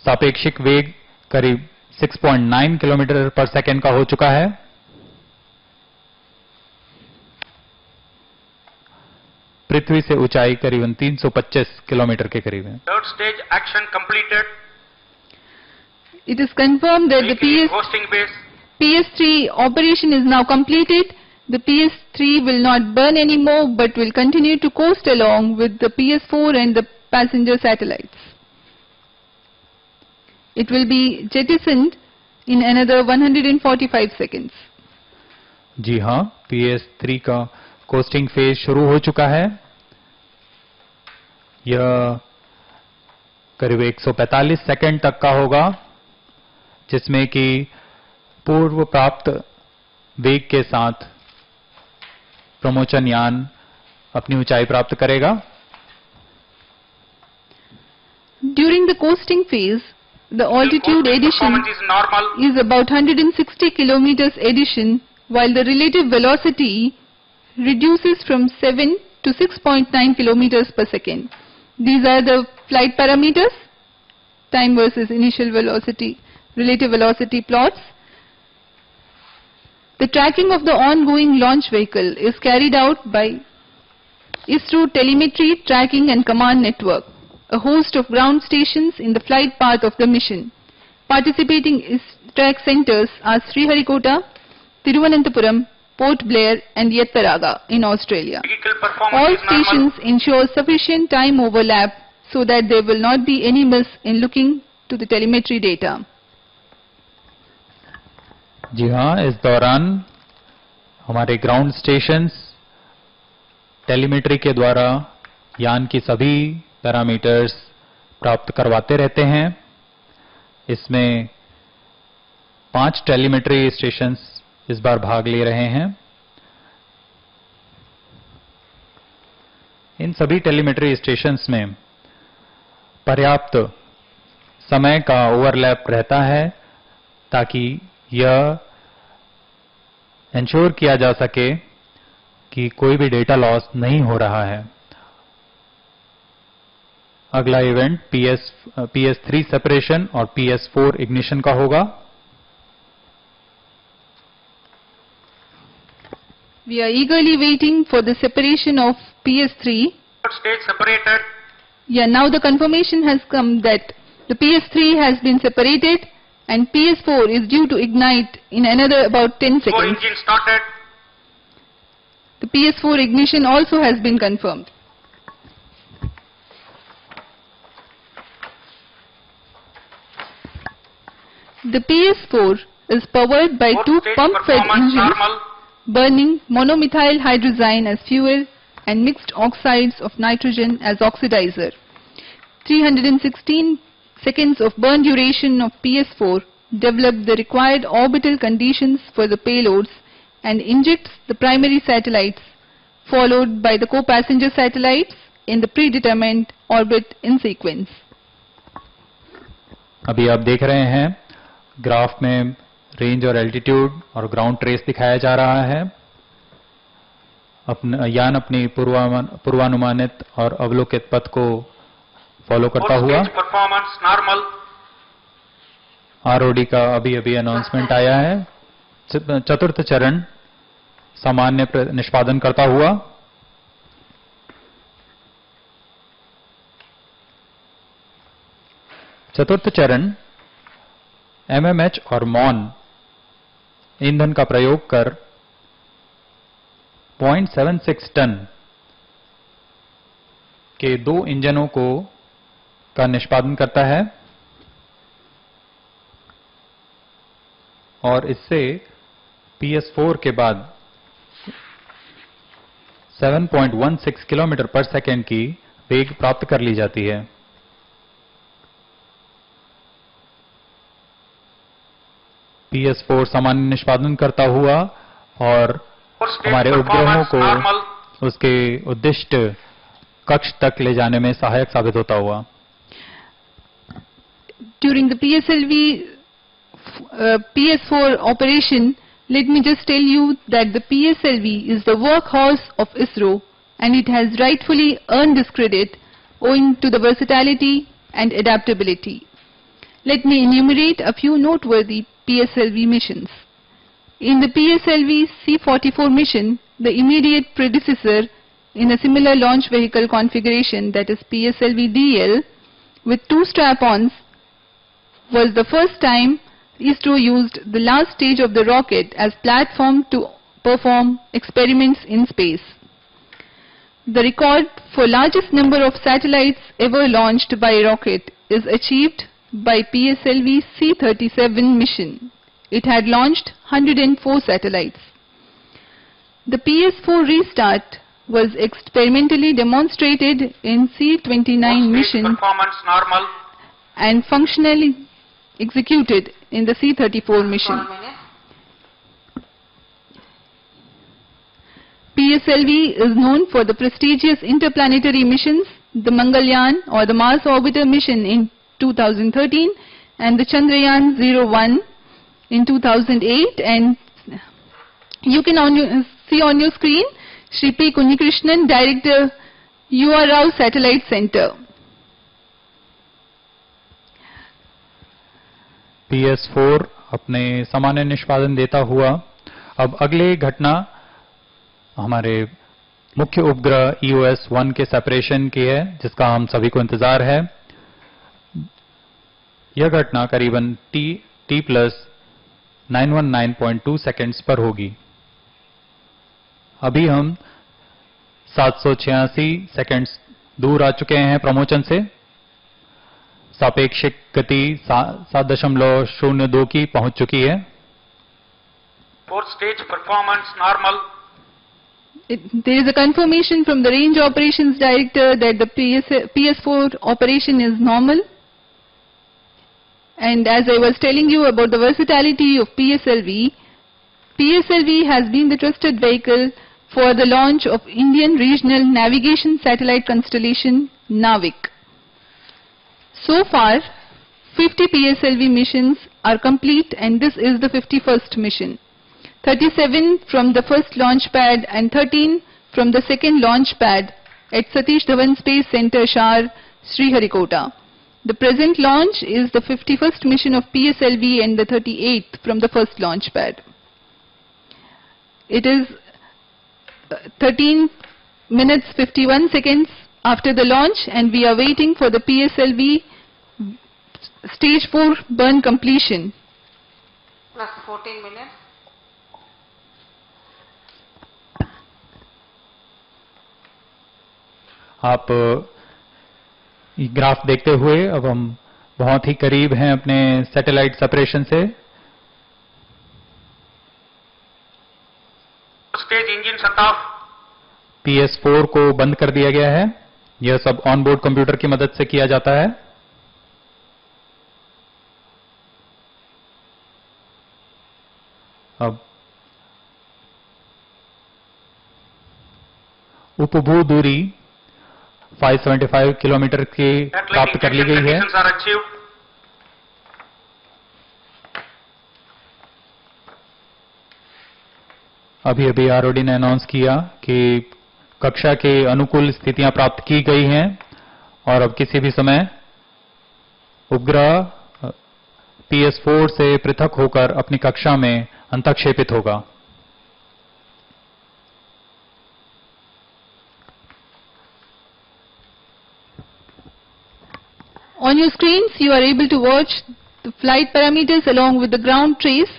सापेक्षिक वेग करीब 6.9 किलोमीटर पर सेकंड का हो चुका है। पृथ्वी से ऊंचाई करीबन 325 किलोमीटर के करीब है। Third stage action completed. It is confirmed that the PS3 operation is now completed. The PS3 will not burn anymore, but will continue to coast along with the PS4 and the passenger satellites. It will be jettisoned in another 145 seconds. जी हाँ, PS3 का costing phase शुरू हो चुका है। यह करीब 145 second तक का होगा, जिसमें कि पूर्व प्राप्त वेग के साथ प्रमोचन यान अपनी ऊंचाई प्राप्त करेगा। During the coasting phase, the altitude addition is about 160 kilometers addition, while the relative velocity reduces from 7 to 6.9 kilometers per second. These are the flight parameters, time versus initial velocity, relative velocity plots. The tracking of the ongoing launch vehicle is carried out by ISRO Telemetry Tracking and Command Network, a host of ground stations in the flight path of the mission. Participating track centers are Sriharikota, Thiruvananthapuram, Port Blair and Yettaraga in Australia. All stations ensure sufficient time overlap so that there will not be any miss in looking to the telemetry data. जी हाँ, इस दौरान हमारे ground stations telemetry के द्वारा यान की सभी parameters प्राप्त करवाते रहते हैं। इसमें 5 टेलीमेट्री स्टेशंस इस बार भाग ले रहे हैं। इन सभी टेलीमेट्री स्टेशंस में पर्याप्त समय का ओवरलैप रहता है ताकि यह इंश्योर किया जा सके कि कोई भी डेटा लॉस नहीं हो रहा है। अगला इवेंट PS3 सेपरेशन और PS4 इग्निशन का होगा। We are eagerly waiting for the separation of PS3. State separated. Yeah, now the confirmation has come that the PS3 has been separated and PS4 is due to ignite in another about 10 seconds. Engine started. The PS4 ignition also has been confirmed. The PS4 is powered by 2 pump-fed engines burning monomethyl hydrazine as fuel and mixed oxides of nitrogen as oxidizer. 316 seconds of burn duration of PS4 develop the required orbital conditions for the payloads and injects the primary satellites followed by the co-passenger satellites in the predetermined orbit in sequence. अभी आप देख रहे हैं graph में range और altitude और ground trace दिखाया जा रहा है। यान अपनी पूर्वानुमानित और अवलोकित पथ को फॉलो करता हुआ ROD का अभी अनाउंसमेंट आया है। चतुर्थ चरण सामान्य निष्पादन करता हुआ चतुर्थ चरण MMH और MON ईंधन का प्रयोग कर 0.76 टन के 2 इंजनों का निष्पादन करता है और इससे PS4 के बाद 7.16 किलोमीटर पर सेकेंड की वेग प्राप्त कर ली जाती है। PS4 सामान्य निष्पादन करता हुआ और हमारे उपग्रहों को उसके उद्दिष्ट कक्ष तक ले जाने में सहायक साबित होता हुआ। During the PS4 operation, let me just tell you that the PSLV is the workhorse of ISRO and it has rightfully earned this credit owing to the versatility and adaptability. Let me enumerate a few noteworthy PSLV missions. In the PSLV C-44 mission, the immediate predecessor in a similar launch vehicle configuration, that is PSLV-DL, with 2 strap-ons, was the first time ISRO used the last stage of the rocket as platform to perform experiments in space. The record for largest number of satellites ever launched by rocket is achieved by PSLV C-37 mission. It had launched 104 satellites. The PS4 restart was experimentally demonstrated in C-29 mission and functionally executed in the C-34 mission. PSLV is known for the prestigious interplanetary missions, the Mangalyaan or the Mars Orbiter mission in 2013 and the Chandrayaan-01 in 2008, and you can see on your screen Shri P. Kunnikrishnan, Director, UR Rao Satellite Center. PS4 अपने सामान्य निष्पादन देता हुआ अब अगली घटना हमारे मुख्य उपग्रह EOS-1 के सेपरेशन की है, जिसका हम सभी को इंतजार है। यह घटना करीबन t प्लस 919.2 सेकेंड्स पर होगी। अभी हम 786 सेकेंड्स दूर आ चुके हैं प्रमोशन से। सापेक्षिक गति 7.02 की पहुंच चुकी है। Fourth stage performance normal. There is a confirmation from the Range Operations Director that the PS4 operation is normal. And as I was telling you about the versatility of PSLV, PSLV has been the trusted vehicle for the launch of Indian Regional Navigation Satellite Constellation, NAVIC. So far, 50 PSLV missions are complete, and this is the 51st mission. 37 from the first launch pad and 13 from the second launch pad at Satish Dhawan Space Center, Shar, Sriharikota. The present launch is the 51st mission of PSLV and the 38th from the first launch pad. It is 13 minutes 51 seconds after the launch, and we are waiting for the PSLV stage 4 burn completion. Plus 14 minutes. आप graph देखते हुए अब हम बहुत ही करीब हैं अपने satellite separation से। Stage engine shut off. PS4 को बंद कर दिया गया है। यह सब ऑनबोर्ड कंप्यूटर की मदद से किया जाता है। अब उपभू दूरी 575 किलोमीटर की प्राप्त कर ली गई है। अभी अभी आरओडी ने अनाउंस किया कि कक्षा के अनुकूल स्थितियां प्राप्त की गई हैं और अब किसी भी समय उपग्रह PS4 से पृथक होकर अपनी कक्षा में अंतःक्षेपित होगा। On your screens, you are able to watch the flight parameters along with the ground trace.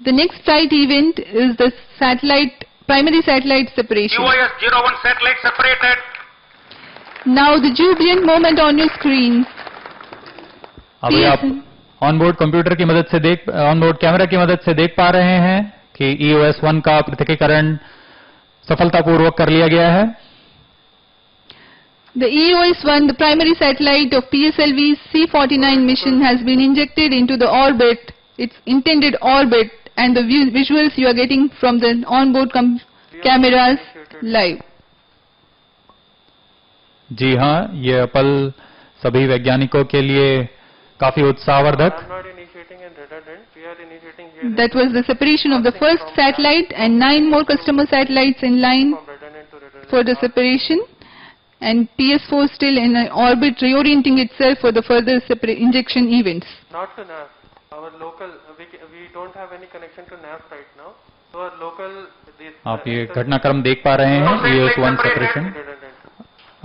The next flight event is the primary satellite separation. EOS-01 satellite separated. Now the jubilant moment on your screens. अभी आप onboard computer की मदद से onboard camera की मदद से देख पा रहे हैं कि EOS-1 का पृथकीकरण सफलतापूर्वक कर लिया गया है। The EOS-1, the primary satellite of PSLV C-49 mission, has been injected into the orbit, its intended orbit, and the visuals you are getting from the onboard cameras live. जी हाँ, ये पल सभी वैज्ञानिकों के लिए काफी उत्साहवर्धक। That was the separation of the first satellite and 9 more customer satellites in line for the separation. And PS4 still in orbit, reorienting itself for the further injection events. Not to NAV. Our local, we don't have any connection to NAV right now. So our local. आप ये घटनाक्रम देख पा रहे हैं EOS-1 separation.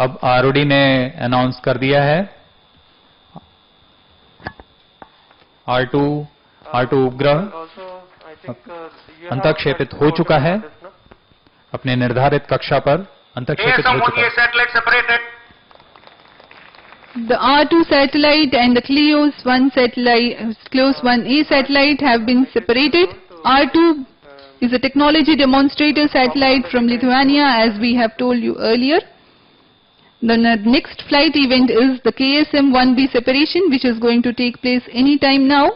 अब आरओडी ने announce कर दिया है R2 उपग्रह अंतःक्षेपित हो चुका है, अपने निर्धारित कक्षा पर अंतःक्षेपित हो चुका है। The R2 satellite and the Kleos-1 satellite, Kleos-1A satellite have been separated. R2 is a technology demonstrator satellite from Lithuania, as we have told you earlier. The next flight event is the KSM-1B separation, which is going to take place any time now.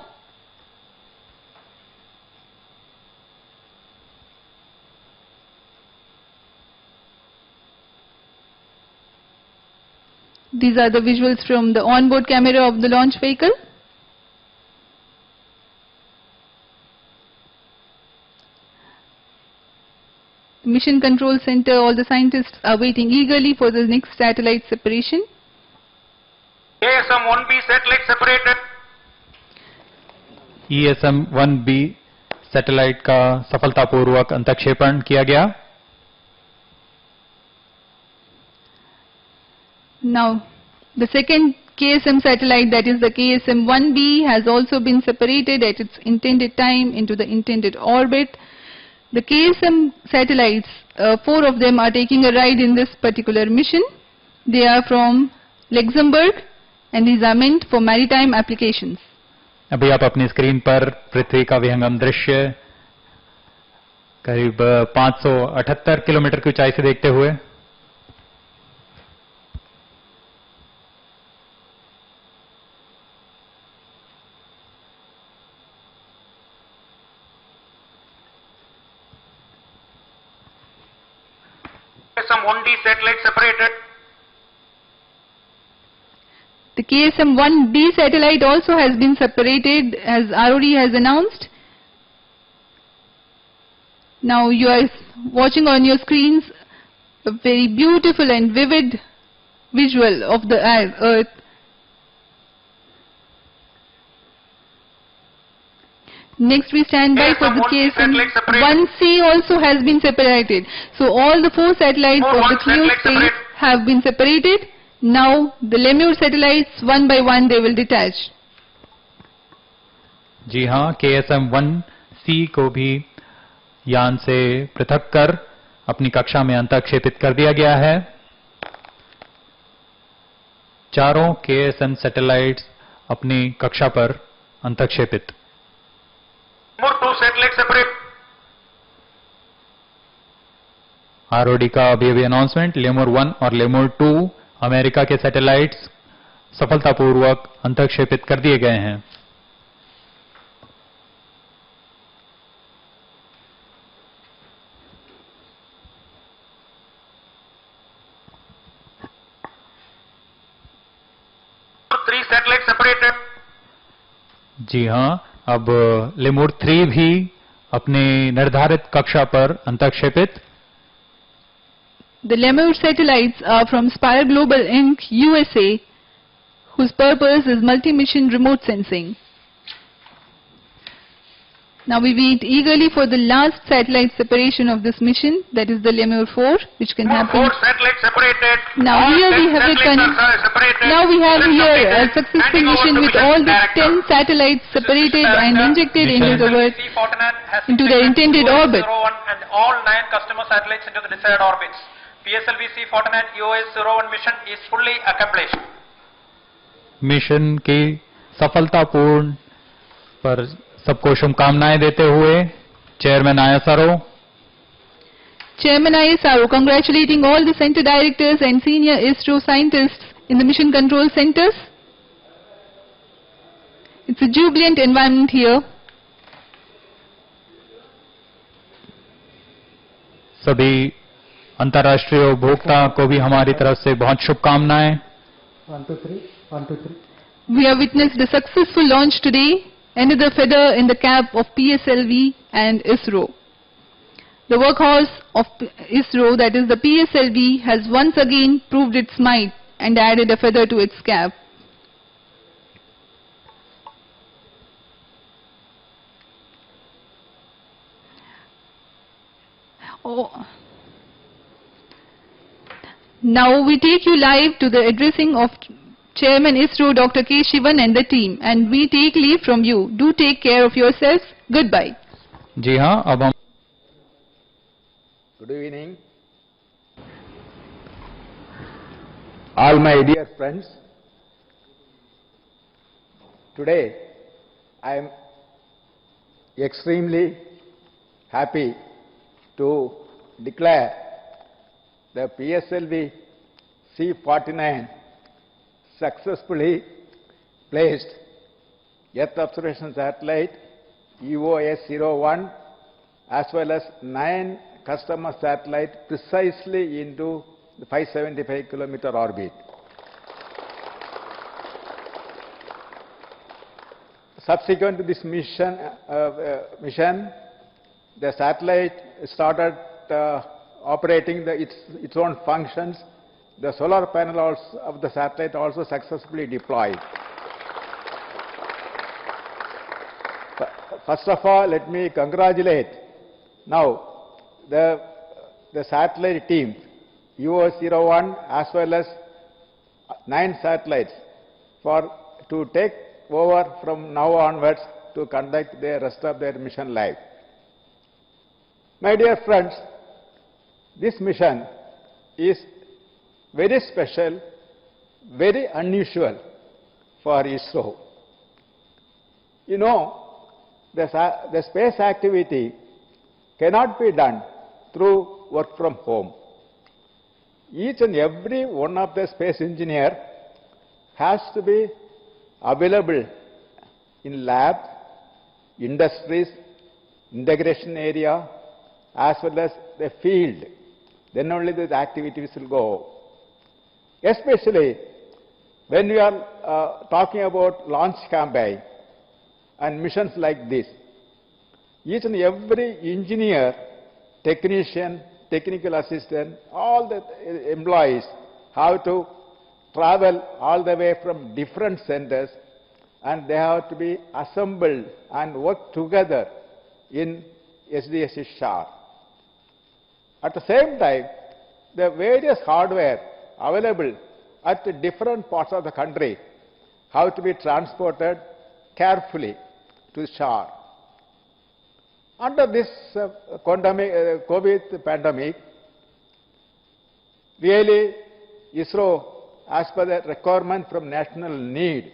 These are the visuals from the onboard camera of the launch vehicle. Mission Control Center, all the scientists are waiting eagerly for the next satellite separation. ESM-1B satellite separated. ESM-1B satellite का सफलतापूर्वक अंतःक्षेपण किया गया। Now, the second KSM satellite, that is the KSM-1B, has also been separated at its intended time into the intended orbit. The KSM satellites, 4 of them are taking a ride in this particular mission. They are from Luxembourg and these are meant for maritime applications. अभी आप अपनी screen पर पृथ्वी का विहंगम दृश्य करीब 578 kilometre की ऊंचाई से देखते हुए some 1D satellite separated. The KSM-1B satellite also has been separated as ROD has announced. Now you are watching on your screens a very beautiful and vivid visual of the Earth. Next we stand by for the KSM-1C also has been separated. So all the 4 satellites of the Cleo space have been separated. Now the Lemur satellites one by one they will detach. जी हाँ, KSM-1C को भी यान से पृथक कर अपनी कक्षा में अंतःक्षेपित कर दिया गया है। चारों KSM सैटेलाइट्स अपनी कक्षा पर अंतःक्षेपित। More 2 satellites separate. ROD का अभी अनाउंसमेंट, लेमोर 1 और लेमोर 2 अमेरिका के सैटेलाइट्स सफलतापूर्वक अंतःक्षेपित कर दिए गए हैं। Three satellites separated. जी हाँ, अब लेमोर 3 भी अपने निर्धारित कक्षा पर अंतःक्षेपित। The Lemur satellites are from Spire Global Inc., USA, whose purpose is multi-mission remote sensing. Now we wait eagerly for the last satellite separation of this mission, that is the Lemur 4, which can happen. 4 satellites separated. Now here we have now we have here a successful mission with all the 10 satellites separated and injected into their intended orbit. And all 9 customer satellites into the desired orbits. PSLV C49 EOS-01 mission is fully accomplished. Mission की सफलतापूर्ण पर सबको शुभकामनाएं देते हुए chairman ISRO. Chairman ISRO congratulating all the center directors and senior ISRO scientists in the mission control centers. It's a jubilant environment here. सभी अंतर्राष्ट्रीय उपभोक्ता को भी हमारी तरफ से बहुत शुभकामनाएं। 1 2 3 1 2 3 We have witnessed a successful launch today, another feather in the cap of PSLV and ISRO. The workhorse of ISRO, that is the PSLV, has once again proved its might and added a feather to its cap. Now we take you live to the addressing of Chairman ISRO Dr. K. Shivan and the team, and we take leave from you. Do take care of yourselves. Goodbye. जी हाँ, अब हम Good evening. All my dear friends, today I am extremely happy to declare the PSLV C49 successfully placed Earth observation satellite EOS-01 as well as 9 customer satellites precisely into the 575 kilometer orbit. Subsequent to this mission, the satellite started operating its own functions. The solar panel of the satellite also successfully deployed. First of all, let me congratulate now the satellite team, EOS-01 as well as 9 satellites. to take over from now onwards to conduct the rest of their mission life. My dear friends, this mission is very special, very unusual for ISRO. You know, the space activity cannot be done through work from home. Each and every one of the space engineer has to be available in lab, industries, integration area, as well as the field. Then only the activities will go. Especially when we are talking about launch campaign and missions like this, each and every engineer, technician, technical assistant, all the employees have to travel all the way from different centers, and they have to be assembled and work together in SDSC SHAR. At the same time, the various hardware available at the different parts of the country have to be transported carefully to SHAR. Under this COVID pandemic, really ISRO, as per the requirement from national need,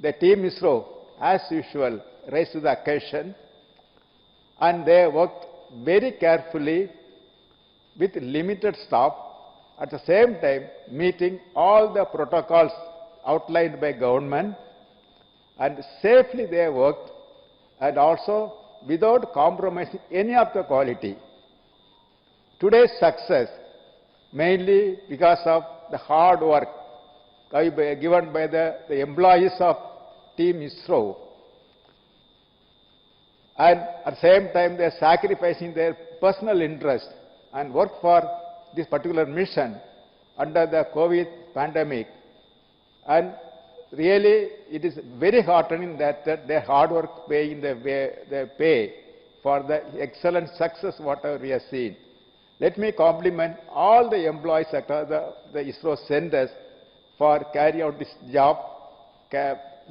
the team ISRO, as usual, raised to the occasion, and they worked very carefully with limited staff, at the same time meeting all the protocols outlined by government, and safely they worked, and also without compromising any of the quality. Today's success mainly because of the hard work given by the employees of Team ISRO, and at the same time they are sacrificing their personal interest and work for this particular mission under the COVID pandemic. And really, it is very heartening that their hard work paying the pay for the excellent success whatever we have seen. Let me compliment all the employees at the ISRO centers for carrying out this job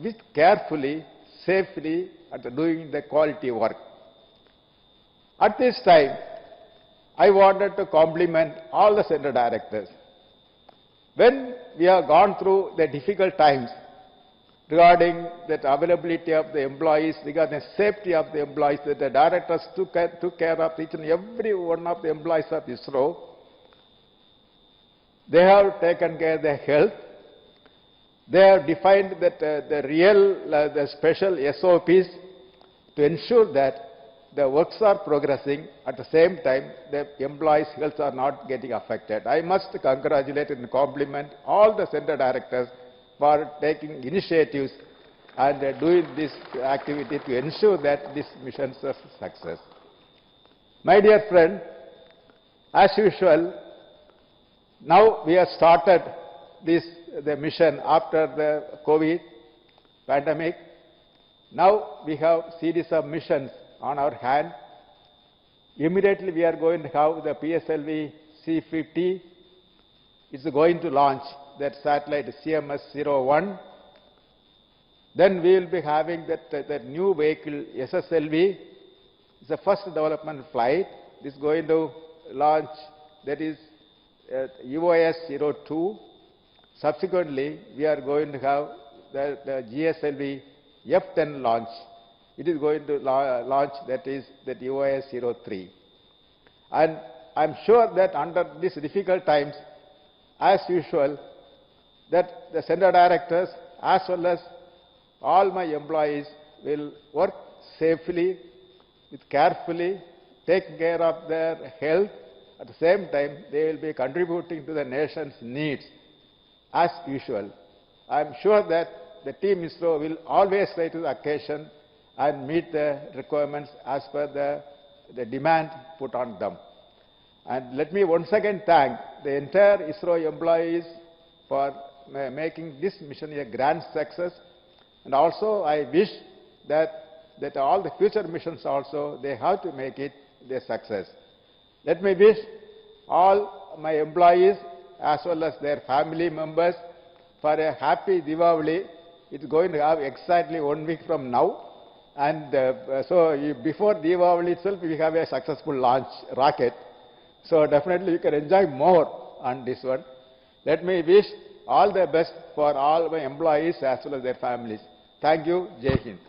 with carefully, safely, and doing the quality work. At this time, I wanted to compliment all the center directors. When we have gone through the difficult times regarding the availability of the employees, regarding the safety of the employees, that the directors took care of each and every one of the employees of ISRO. They have taken care of their health. They have defined that the special SOPs to ensure that the works are progressing. At the same time, the employees' health are not getting affected. I must congratulate and compliment all the center directors for taking initiatives and doing this activity to ensure that this mission is a success. My dear friend, as usual, now we have started the mission after the COVID pandemic. Now we have series of missions on our hand. Immediately we are going to have the PSLV C-50. It's going to launch that satellite CMS-01. Then we will be having that new vehicle SSLV. It's the first development flight. It's going to launch, that is UOS-02. Subsequently, we are going to have the GSLV F-10 launch. It is going to launch, that is that UOS-03. And I'm sure that under these difficult times, as usual, that the center directors as well as all my employees will work safely, carefully, take care of their health. At the same time, they will be contributing to the nation's needs as usual. I am sure that the team ISRO will always rise to the occasion and meet the requirements as per the demand put on them. And let me once again thank the entire ISRO employees for making this mission a grand success. And also I wish that all the future missions also, they have to make it a success. Let me wish all my employees as well as their family members for a happy Diwali. It's going to have exactly 1 week from now. And before Diwali itself, we have a successful launch rocket. So definitely you can enjoy more on this one. Let me wish all the best for all my employees as well as their families. Thank you. Jai Hind.